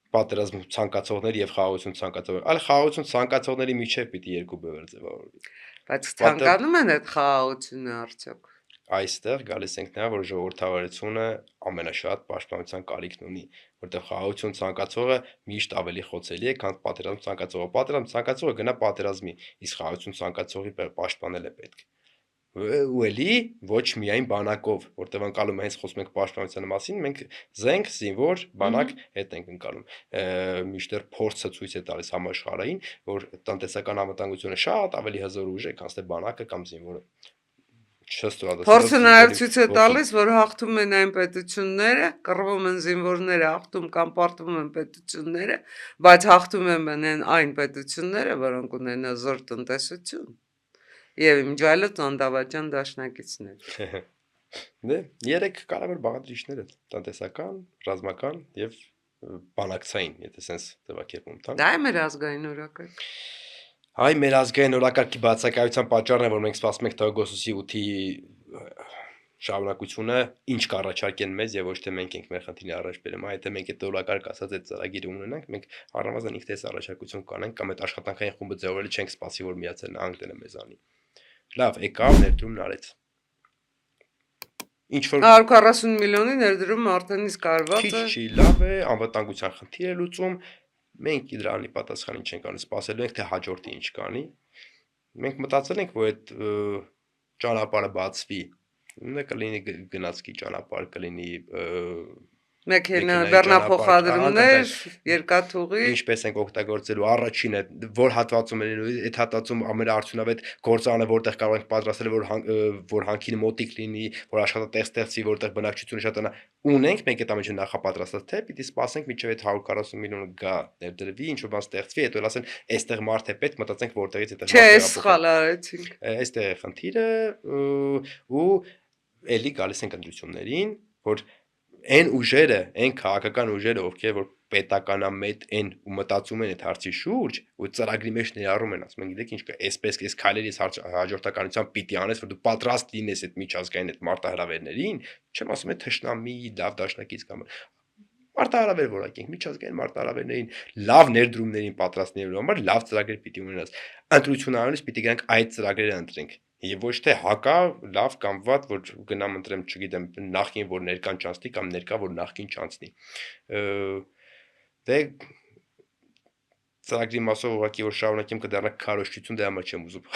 պատերազմ ցանկացողներ եւ խաղաղություն ցանկացողներ, այլ խաղաղություն ցանկացողների միջև պիտի երկու բևեր ձևավորվի։ Բայց ցանկանում են այդ խաղաղությունը արդյոք։ այստեղ գալիս ենք նա, որ ժողովրդավարությունը ամենաշատ պաշտպանության կարիքն ունի, որտեղ խաղաղություն ցանկացողը միշտ ավելի խոցելի է, քան պատերազմ ցանկացողը։ Պատերազմ ցանկացողը գնա պատերազմի, իսկ խաղաղություն ցանկացողի պաշտպանել է պետք։ Ու էլի ոչ միայն բանակով, որտեղ անցալում հենց խոսում ենք պաշտպանության մասին, մենք զենք, զինվոր, բանակ հետ ենք անցալում։ Միշտեր փորձը ցույց է տալիս համաշխարհային, որ տնտեսական անվտանգությունը շատ ավելի հզոր ուժ է, քան թե բանակը կամ զինվորը։ Փորձը նաև ցույց է տալիս, որ հաղթում են այն պետությունները, կռվում են զինվորները, հաղթում կամ պարտվում են պետությունները, բայց հաղթում են այն պետությունները, որոնք ունեն հզոր տնտեսություն։ Եվ իմջալոց անդավաճան դաշնակիցներ։ Դե, երեք կարևոր բաղադրիչներ են՝ տնտեսական, ռազմական եւ բանակցային, եթե sense ձևակերպում տանք։ Դա է մեր ազգային օրակարգ։ Այ մեր ազգային օրակարգի բացակայության պատճառն է, որ մենք սպասում ենք օգոստոսի 8-ի շարունակությունը, ինչ կառաջարկեն մեզ եւ ոչ թե մենք ենք մեր խնդիրը առաջ բերում, այ եթե մենք այդ օրակարգ ասած այդ ծրագիրը ունենանք, մենք առնվազն ինքնես առաջարկություն կանենք կամ այդ աշխատանքային խումբը ձևավորել չենք սպասի, որ միացել նահանգ դնը մեզանի։ Լավ, եկավ ներդրումն արեց։ Ինչ որ 140 միլիոնի ներդրումը արդեն իսկ արված է։ Քիչ չի, լավ է, անվտանգության խնդիր է լուծում։ Մենք դրանի պատասխան ինչ ենք անում, սպասելու ենք թե հաջորդը ինչ կանի։ Մենք մտածել ենք, որ այդ ճանապարհը բացվի, կլինի գնացքի ճանապարհ, կլինի մեքենա բեռնափոխադրումներ, երկաթուղի։ Ինչպես ենք օգտագործելու առաջինը, որ հատվածում է լինելու, այդ հատվածում ամենաարդյունավետ գործարանը որտեղ կարող ենք պատրաստել, որ հանքին մոտիկ լինի, որ աշխատատեղ ստեղծի, որտեղ բնակչությունը շատանա։ Ունենք մենք այդ ամենը նախապատրաստած, թե պիտի սպասենք մինչև այդ 140 միլիոնը գա ներդրվի, ինչ որ բան ստեղծվի, հետո ասեն, այստեղ մարդ է պետք, մտածենք որտեղից այդ Չէ, սխալ արեցինք։ Այստեղ է խնդիրը ու էլի գալիս ենք ընտրություններին, որ այն ուժերը, այն քաղաքական ուժերը, ովքեր որ պետականամետ են ու մտածում են այդ հարցի շուրջ ու ծրագրի մեջ ներառում են, ասում են, գիտեք ինչ կա, այսպես այս քայլերից հաջորդականությամբ պիտի անես, որ դու պատրաստ լինես այդ միջազգային այդ մարտահրավերներին, չեմ ասում այդ թշնամի լավ դաշնակից կամ մարտահրավեր որակենք, միջազգային մարտահրավերներին, լավ ներդրումներին պատրաստ լինելու համար լավ ծրագրեր պիտի ունենաս։ Ընտրություններից պիտի գանք այդ ծրագրերը ընտրենք։ Եվ ոչ թե հակա լավ կամ վատ, որ գնամ ընտրեմ, չգիտեմ, նախքին որ ներկան չանցնի կամ ներկա որ նախքին չանցնի։ Դե ծրագրի մասով ուղղակի որ շարունակեմ կդառնա քարոշչություն, դե համար չեմ ուզում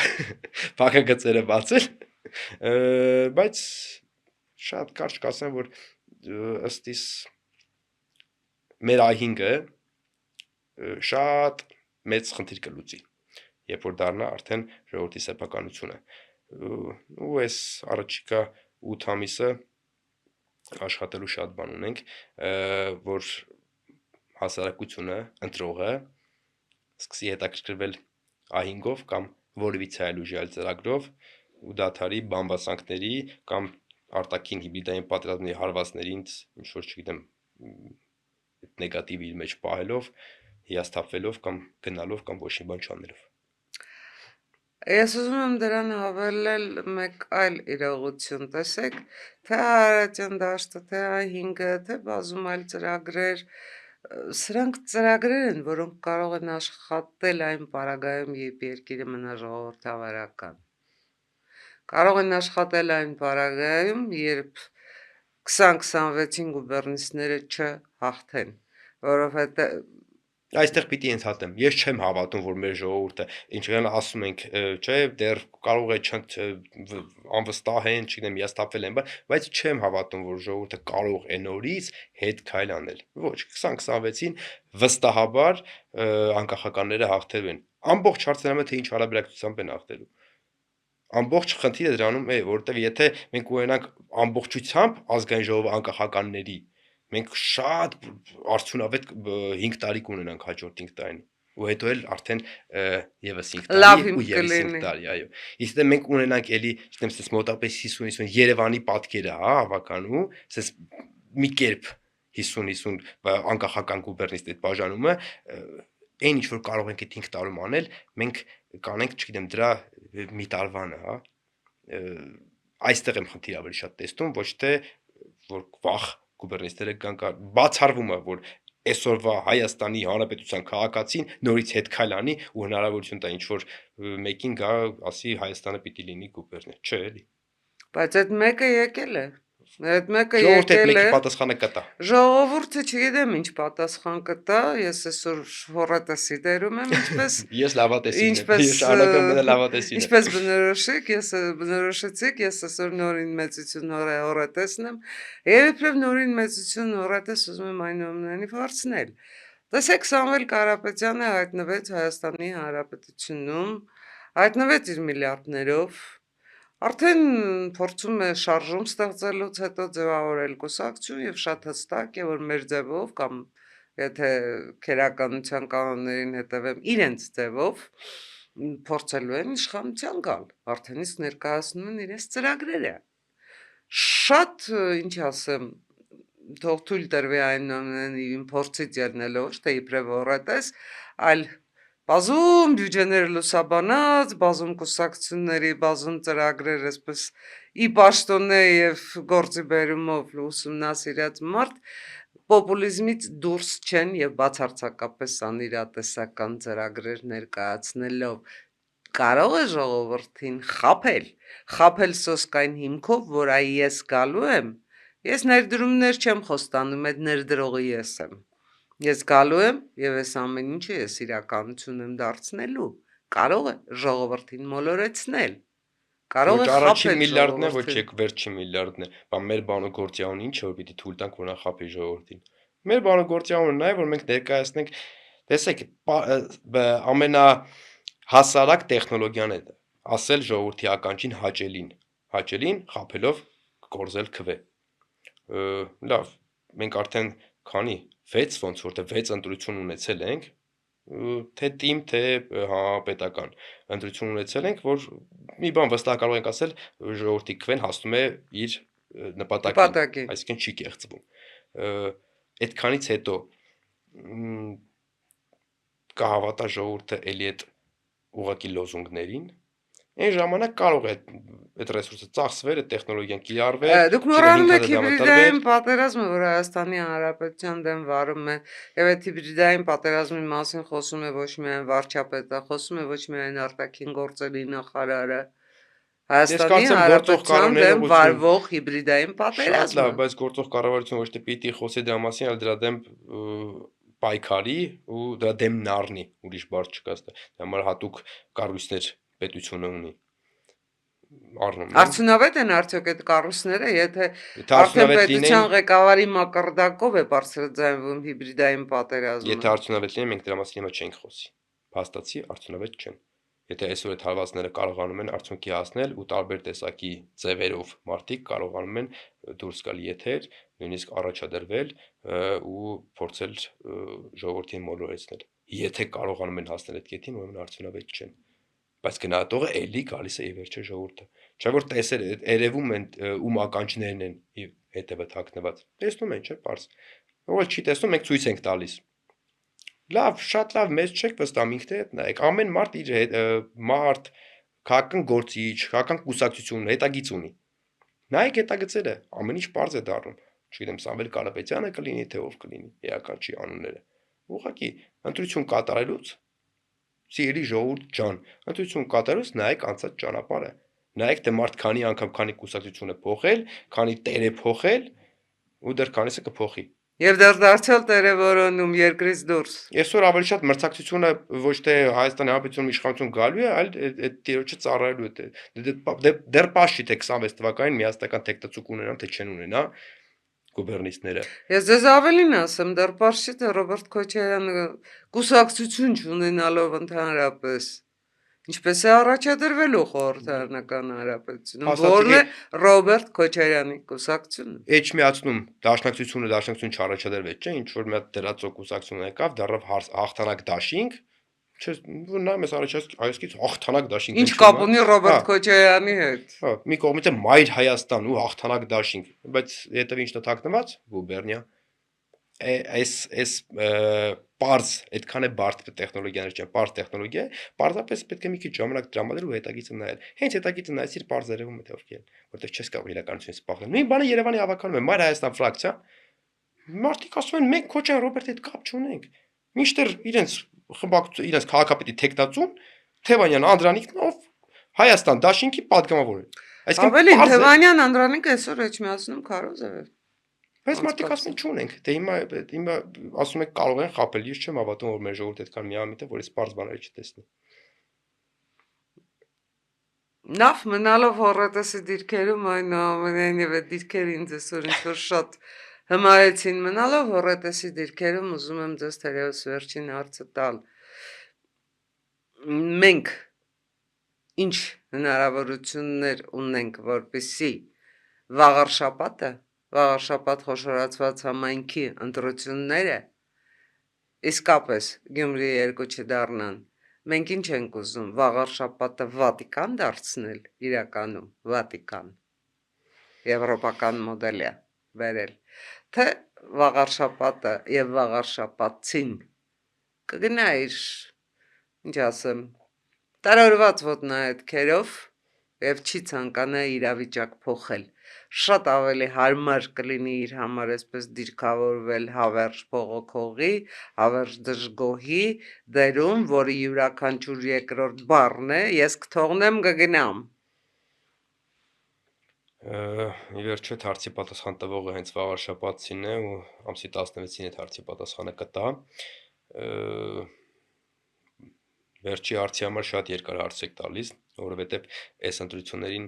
փակագծերը բացել, բայց շատ կարճ կասեմ, որ ըստ իս մեր այհինգը շատ մեծ խնդիր կլուծի, երբ որ դառնա արդեն ժողովրդի սեփականությունը։ Ու այս առաջիկա 8 ամիսը աշխատելու շատ բան ունենք, որ հասարակությունը, ընտրողը սկսի հետաքրքրվել այհինգով կամ որևիցե այլ ուժի այլ ծրագրով ու դադարի բամբասանքների կամ արտաքին հիբրիդային պատերազմների հարվածներին, ինչ որ չգիտեմ, նեգատիվ իր մեջ պահելով, հիասթափվելով կամ գնալով կամ ոչ մի բան չանելով։ Ես ուզում եմ դրան հավելել մեկ այլ իրողություն, տեսեք, թե Արարատյան դաշտը, թե այհինգը, թե բազում այլ ծրագրեր, սրանք ծրագրեր են, որոնք կարող են աշխատել այն պարագայում, երբ երկիրը մնա ժողովրդավարական։ Կարող են աշխատել այն պարագայում, երբ 20-26-ին գուբերնիստները չհաղթեն, որովհետև Այստեղ պիտի ընդհատեմ, ես չեմ հավատում, որ մեր ժողովուրդը, ինչքան ասում ենք, չէ, դեռ կարող է անվստահ են, չգիտեմ, հիասթափվել են, բայց չեմ հավատում, որ ժողովուրդը կարող է նորից հետ քայլ անել։ Ոչ, 2026-ին վստահաբար անկախականները հաղթելու են։ Ամբողջ հարցը թե ինչ հարաբերակցությամբ են հաղթելու։ Ամբողջ խնդիրը դրանում է, որովհետև եթե մենք ունենանք ամբողջությամբ ազգային ժողովը անկախականների, մենք շատ արդյունավետ 5 տարի կունենանք հաջորդ 5 տարին ու հետո էլ արդեն եւս 5 տարի ու եւս 5 տարի, այո։ Իսկ դե մենք ունենանք էլի, չգիտեմ, ասես մոտապես 50-50 Երևանի պատկերը, հա, հավականու, ասես մի կերպ 50-50 անկախական գուբերնիստ այդ բաժանումը, այն ինչ որ կարող ենք այդ 5 տարում անել, մենք կանենք, չգիտեմ, դրա մի տարվանը, հա։ Այստեղ եմ խնդիր ավելի շատ տեսնում, ոչ թե որ վախ գուբերնիստերը կան բացառվում է, որ այսօրվա Հայաստանի Հանրապետության քաղաքացին նորից հետ քայլ անի ու հնարավորություն տա ինչ որ մեկին գա ասի Հայաստանը պիտի լինի գուբերնիա, չէ՞ էլի։ Բայց այդ մեկը եկել է։ Այդ մեկը Ժողովուրդը այդ եկել մեկի է։ պատասխանը կտա։ Ժողովուրդը չգիտեմ ինչ պատասխան կտա, ես այսօր հոռետեսի դերում եմ, Ես լավատեսին եմ, ինչպես ես շարունակում եմ լավատեսին եմ։ ինչպես բնորոշեք, բնորոշեցիք, ես այսօր նորին մեծություն հոռետեսն եմ, եւ իբրև նորին մեծություն հոռետես ուզում եմ այնուամենայնիվ հարցնել։ Տեսեք, Սամվել Կարապետյանը հայտնվեց Հայաստանի Հանրապետությունում, հայտնվեց իր միլիարդներով, արդեն փորձում է շարժում ստեղծելուց հետո ձևավորել կուսակցություն եւ շատ հստակ է, որ մեր ձևով կամ եթե քերականության կանոններին հետևեմ իրենց ձևով փորձելու են իշխանության գալ, արդեն իսկ ներկայացնում են իրենց ծրագրերը։ Շատ, ինչ ասեմ, թող թույլ տրվի այնուամենայնիվ փորձից ելնելով, ոչ թե իբրև հոռետես, այլ բազում բյուջեներ լուսաբանած, բազում կուսակցությունների, բազում ծրագրեր, այսպես ի պաշտոնե եւ գործի բերումով ուսումնասիրած մարդ պոպուլիզմից դուրս չեն եւ բացարձակապես անիրատեսական ծրագրեր ներկայացնելով կարող է ժողովրդին խաբել սոսկային հիմքով, որ այ ես գալու եմ, ես ներդրումներ չեմ խոստանում, այդ ներդրողը ես եմ։ Ես գալու եմ եւ այս ամեն ինչը ես իրականություն եմ դարձնելու։ Կարող է ժողովրդին մոլորեցնել։ Կարող է առաջին խաբել միլիարդն է, ոչ ժողովրդին։ եկ վերջին միլիարդն է։ Բան մեր բանուգործյալն ինչ որ պիտի թույլ տանք, որ նա խաբի ժողովրդին։ Մեր բանուգործյալը նա է, որ մենք ներկայացնենք, տեսեք, ամենահասարակ տեխնոլոգիան է դա։ Ասել ժողովրդի ականջին հաճելին խաբելով կորզել քվե։ Լավ, մենք արդեն քանի 6 ոնց որ թե 6 ընտրություն ունեցել ենք, թե թիմ, թե պետական ընտրություն ունեցել ենք, որ մի բան վստահ կարող ենք ասել, ժողովրդի քվեն հասնում է իր նպատակին, այսինքն չի կեղծվում։ Այդքանից հետո կհավատա ժողովուրդը էլի այդ ուղղակի լոզունգներին, այն ժամանակ կարող է այդ ռեսուրսը ծախսվել, այդ տեխնոլոգիան կիրառվել։ Դուք մոռանում եք հիբրիդային պատերազմը, որ Հայաստանի Հանրապետության դեմ վարում է, եւ այդ հիբրիդային պատերազմի մասին խոսում է ոչ միայն վարչապետը, խոսում է ոչ միայն արտաքին գործերի նախարարը, Հայաստանի Հանրապետության դեմ վարվող հիբրիդային պատերազմը։ Լավ, բայց գործող կառավարությունը ոչ թե պիտի խոսի դրա մասին, այլ դրա դեմ պայքարի ու դրա դեմ նառնի, ուրիշ բառ չկա այստեղ։ Դրա համար հատուկ կառույցներ պետությունը ունի։ Արդյունավետ են արդյոք այդ կառույցները, եթե արդեն պետության ղեկավարի մակարդակով է բարձրաձայնվում հիբրիդային պատերազմը։ Եթե արդյունավետ լինեն, մենք դրա մասին հիմա չենք խոսի։ Փաստացի արդյունավետ չեն։ Եթե այսօր այդ հարվածները կարողանում են արդյունքի հասնել ու տարբեր տեսակի ձևերով մարդիկ կարողանում են դուրս գալ եթեր, նույնիսկ առաջադրվել ու փորձել ժողովրդին մոլորեցնել։ Եթե կարողանում են հասնել այդ կետին, ուրեմն արդյունավետ չեն։ Բայց գնահատողը էլի գալիս է ի վերջո ժողովուրդը։ Չէ՞ որ տեսել երևում են ում ականջներն են հետևը թաքնված։ Տեսնում են, չէ՞, պարզ։ Ով չի տեսնում, մենք ցույց ենք տալիս։ Լավ, շատ լավ, մեզ չեք վստահում, ինքն է հետ նայեք։ Ամեն մարդ իր մարդ, քաղաքական գործիչ, քաղաքական կուսակցություն, հետագիծ ունի։ Նայեք հետագծերը, ամեն ինչ պարզ է դառնում։ Չգիտեմ, Սամվել Կարապետյանը կլինի, թե ով կլինի, էական չի անունները։ Ուղղակի ընտրություն կատարելուց Սիրելի ժողովուրդ ջան, ընտրություն կատարելուց նայեք անցած ճանապարհը։ Նայեք թե մարդ քանի անգամ քանի կուսակցություն է փոխել, քանի տեր է փոխել ու դեռ քանիսը կփոխի։ Եվ դեռ դարձյալ տեր է որոնում երկրից դուրս։ Այսօր ավելի շատ մրցակցությունը ոչ թե Հայաստանի Հանրապետությունում իշխանություն գալու է, այլ այդ տերոջը ծառայելու է։ Դեռ պաշ չի թե 26 թվականին միասնական թեկտածուկ ունենան, թե չեն ունենա գուբերնիստները։ Ես ձեզ ավելին ասեմ, դեռ պարզ չի թե Ռոբերտ Քոչարյանը կուսակցություն չունենալով ընդհանրապես ինչպես է առաջադրվելու խորհրդարանական հանրապետությունում, որն է Ռոբերտ Քոչարյանի կուսակցությունը։ Էջմիածնում դաշնակցություն չառաջադրվեց, չէ՞, ինչ որ մի հատ դրածո կուսակցություն եկավ, դեռավ հաղթանակ դաշինք, չէ՞, որ նա մեզ այսքից հաղթանակ դաշինք։ Ինչ կապ ունի Ռոբերտ Քոչարյանի հետ։ Հա, մի կողմից է Մայր Հայաստան ու հաղթանակ դաշինք, բայց հետևի ինչն է թաքնված, գուբերնիա։ Այս պարզ, այդքան է բարդ տեխնոլոգիաներ չեն, պարզ տեխնոլոգիա է, պարզապես պետք է մի քիչ ժամանակ տրամադրել ու հետագիծը նայել։ Հենց հետագիծը նայած իր պարզ երևում է թե ովքեր են, որտեղ չես կարող իրականությունից սպասել։ Նույն բանը Երևանի հավաքանում է Մայր Հայաստան ֆրակցիա։ Մարդիկ ասում են մենք Քոչարյան Ռոբերտի հետ կապ չունենք։ Մինչդեռ իրենց խմբակցություն, իրենց քաղաքապետի թեկտածուն Թևանյան Անդրանիկն ով Հայաստան դաշինքի падգամավոր է։ Ավելի Թևանյան Անդրանիկ այսօր Էջմիածնում Քարոզև է։ Բայց մարդիկ ասում են չունենք, դե հիմա ասում եք կարող են խաբել, ես չեմ հավատում, որ մեր ժողովուրդը այդքան միամիտ է, որ սպարզ բաներ չտեսնի։ Նավ մնալով հորետեսի դիրքերում այնուամենայնիվ այդ դիրքերը ինձ այսօր ինչ-որ շատ հմայեցին մնալով հորետեսի դիրքերում ուզում եմ ձեզ թերևս վերջին հարցը տալ։ Մենք ինչ հնարավորություններ ունենք, որպեսզի վաղար շաբաթ խոշորացված համայնքի ընտրությունները իսկապես Գյումրիի երկու չդառնան։ Մենք ինչ ենք ուզում, վաղար շաբաթը Վատիկան դարձնել, իրականում Վատիկան, եվրոպական մոդել է վերել, թե վաղար շաբաթը եւ վաղար շաբաթցին կգնա իր, ինչ ասեմ, տարօրված ոտնահետքերով եւ չի ցանկանա իրավիճակ փոխել։ Շատ ավելի հարմար կլինի իր համար այսպես դիրքավորվել հավերժ փողոքողի, հավերժ դժգոհի դերում, որի յուրաքանչյուր երկրորդ բառն է, ես կթողնեմ կգնամ։ Ի վերջո հարցի պատասխան տվողը հենց վաղար շաբաթցին է ու ամսի 16-ին այդ հարցի պատասխանը կտա։ Վերջի հարցի համար շատ երկար հարց եք տալիս, որովհետեւ այս ընտրություններին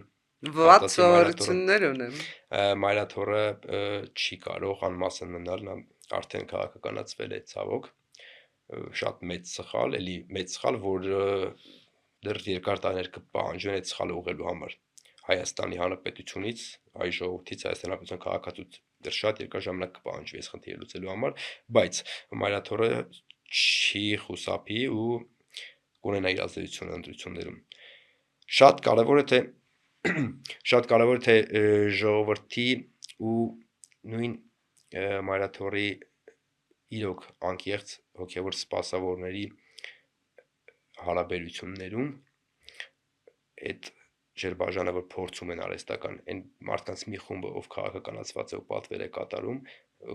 Վատ սովորություններ ունեմ։ Մայրաթորը չի կարող անմասն մնալ, նա արդեն քաղաքականացվել է ցավոք, շատ մեծ սխալ, էլի մեծ սխալ, որ դեռ երկար տարիներ կպահանջեն այդ սխալը ուղղելու համար։ Հայաստանի Հանրապետությունից, հայ ժողովրդից Հայաստանի Հանրապետության քաղաքացու դեռ շատ երկար ժամանակ կպահանջվի այս խնդիրը լուծելու համար, բայց Մայրաթորը չի խուսափի ու կունենա իր ազդեցությունը ընտրություններում։ Շատ կարևոր է թե ժողովրդի ու նույն Մայրաթորի իրոք անկեղծ հոգևոր սպասավորների հարաբերություններում այդ ջրբաժանը, որ փորձում են արհեստական այն մարդկանց մի խումբը, ով քաղաքականացված է ու պատվեր է կատարում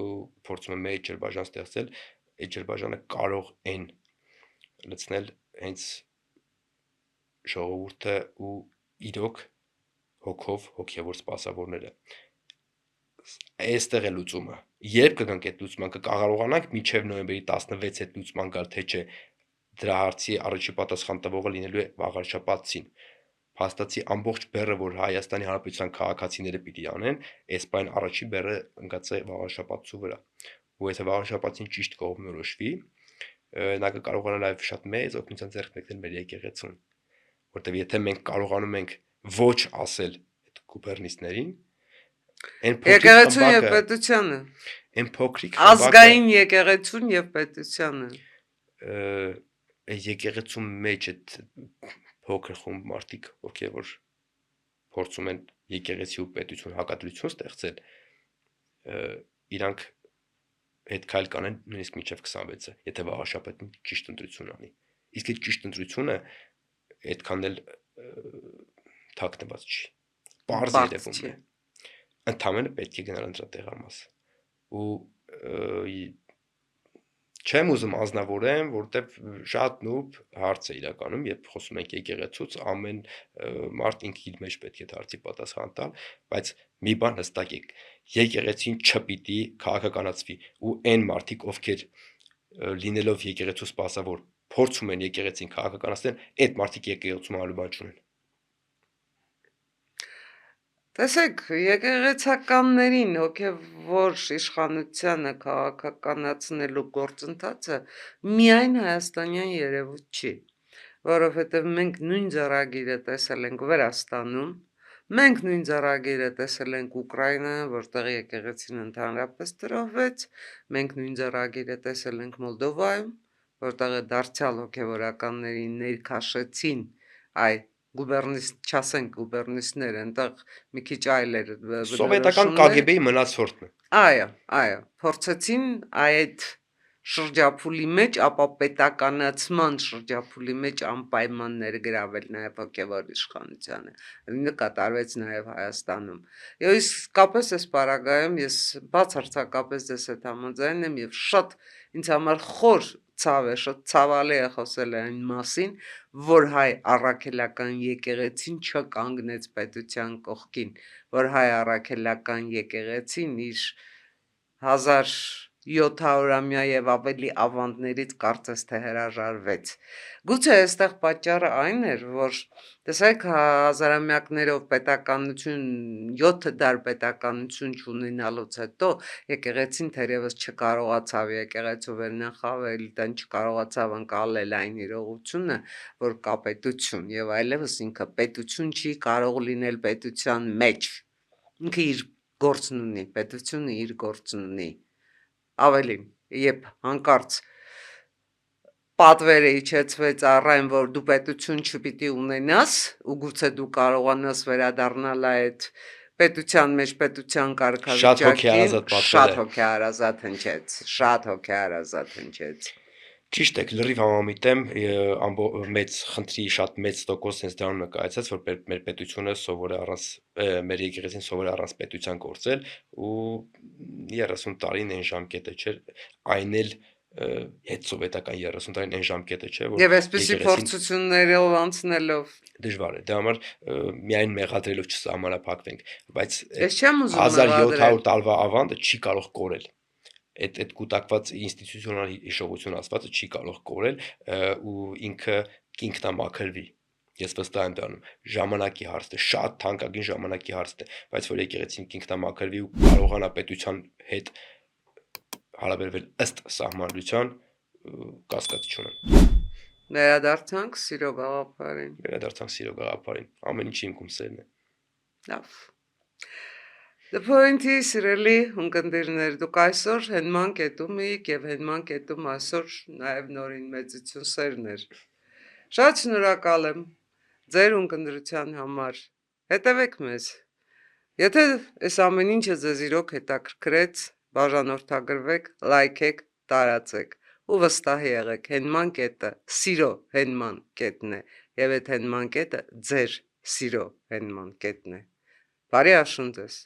ու փորձում է մեծ ջրբաժան ստեղծել, այդ ջրբաժանը կարող են լցնել հենց ժողովուրդը ու իրոք հոգով հոգևոր սպասավորները։ Այստեղ է լուծումը։ Երբ կգանք այդ լուծման, կկարողանանք մինչև նոյեմբերի 16 այդ լուծման գալ, թե չէ դրա հարցի առաջի պատասխան տվողը լինելու է վաղար շաբաթցին։ Փաստացի ամբողջ բեռը, որ Հայաստանի Հանրապետության քաղաքացիները պիտի անեն, այս բան առաջի բեռը ընկած է վաղար շաբաթցու վրա։ Ու եթե վաղար շաբաթին ճիշտ կողմնորոշվի, նա կկարողանա նաև շատ մեծ օգնության ձեռք մեկնել մեր եկեղեցուն, որտեղ եթե մենք կարողանում ենք ոչ ասել այդ գուբերնիստներին, եկեղեցուն եւ պետությանը, այն փոքրիկ ազգային եկեղեցուն եւ պետությանը, եկեղեցու մեջ այդ փոքր խումբ մարդիկ, ովքեր որ փորձում են եկեղեցի ու պետություն հակադրություն ստեղծել, իրանք այդ քայլ կանեն նույնիսկ մինչև 26-ը, եթե վաղաշաբաթին ճիշտ ընտրություն անի։ Իսկ այդ ճիշտ ընտրությունը այդքան էլ թաքնված չի։ Պարզ երևում է։ Ընդհանրապես պետք է գնալ ընտրատեղամաս։ Ու չեմ ուզում ազնվորեմ, որտեվ շատ նուրբ հարց է իրականում, երբ խոսում ենք եկեղեցուց, ամեն մարդ ինքը իր մեջ պետք է դարձի պատասխան տալ, բայց մի բան հստակ է, եկեղեցին չպիտի քաղաքականացվի ու այն մարդիկ, ովքեր լինելով եկեղեցու սպասավոր փորձում են եկեղեցին քաղաքականացնել, այդ մարդիկ եկեղեցում անելու բան չունեն։ Տեսեք, եկեղեցականներին հոգևոր իշխանությանը քաղաքականացնելու գործընթացը միայն հայաստանյան երևույթ չի, որովհետև մենք նույն ձեռագիրը տեսել ենք Վրաստանում, մենք նույն ձեռագիրը տեսել ենք Ուկրաինայում, որտեղ եկեղեցին ընդհանրապես տրոհվեց, մենք նույն ձեռագիրը տեսել ենք Մոլդովայում, որտեղ դարձյալ հոգևորականներին ներքաշեցին գուբերնիստներ, այնտեղ մի քիչ այլ էր սովետական KGB-ի մնացորդն է։ Այո, փորձեցին այդ շրջափուլի մեջ, ապա պետականացման շրջափուլի մեջ անպայման ներգրավել նաև հոգևոր իշխանությանը։ Ինքը կատարվեց նաև Հայաստանում։ Եվ իսկապես այս պարագայում ես բացարձակապես դες հետ համաձայն եմ եւ շատ ինձ համար խոր ցավ է, շատ ցավալի է խոսել այն մասին, որ հայ առաքելական եկեղեցին չկանգնեց պետության կողքին, որ հայ առաքելական եկեղեցին իր 1700-ամյա եւ ավելի ավանդներից կարծես թե հրաժարվեց։ Գուցե այստեղ պատճառը այն էր, որ տեսեք հազարամյակներով պետականություն 7 դար պետականություն չունենալուց հետո եկեղեցին թերևս չկարողացավ եկեղեցու վերնախավել, դեն չկարողացավ ընկալել այն իրողությունը, որ կա պետություն եւ այլևս ինքը պետություն չի կարող լինել պետության մեջ։ Ինքը իր գործն ունի, պետությունը իր գործն ունի։ Ավելին, երբ հանկարծ պատվերը իջեցվեց առայն, որ դու պետություն չպիտի ունենաս, ու գուցե դու կարողանաս վերադառնալ այդ պետության մեջ պետության կարգավիճակին, շատ հոգեհարազատ հնչեց, շատ հոգեհարազատ հնչեց։ Ճիշտ եք, լրիվ համամիտ եմ, մեծ խնդրի շատ մեծ տոկոս հենց դրանում նկատեցած, որ մեր պետությունը սովոր է առանց մեր եկեղեցին սովոր է առանց պետության գործել ու 30 տարին այն ժամկետը չէր, այն էլ հետ սովետական 30 տարին այն ժամկետը չէ, որ եւ այսպեսի փորձություններով անցնելով դժվար է։ Դա համար միայն մեղադրելով չսահմանափակվենք, բայց ես չեմ ուզում 1700 տարվա ավանդը չի կարող կորել։ Այդ կուտակված ինստիտուցիոնալ հիշողություն ասվածը չի կարող կորել ու ինքը կինքնամաքրվի։ Ես վստահ եմ դառնում, ժամանակի հարց է, շատ թանկագին ժամանակի հարց է, բայց որ եկեղեցին կինքնամաքրվի ու կարողանա պետության հետ հարաբերվել ըստ սահմանադրության, կասկած չունեմ։ Վերադարձանք սիրո գաղափարին։ Ամեն ինչի իմ կումսերն է։ Լավ։ The point-ի սիրելի ունկնդիրներ, դուք այսօր հենման կետում էիք եւ հենման կետում այսօր նաեւ նորին մեծություն սերներ։ Շատ շնորհակալ եմ ձեր ունկնդրության համար։ Հետևեք մեզ։ Եթե այս ամեն ինչը ձեզ իրոք հետաքրքրեց, բաժանորդագրվեք, լայքեք, տարածեք ու վստահ եղեք, հենման կետը սիրո հենման կետն է եւ այդ հենման կետը ձեր սիրո հենման կետն է։ Բարի աշուն ձեզ։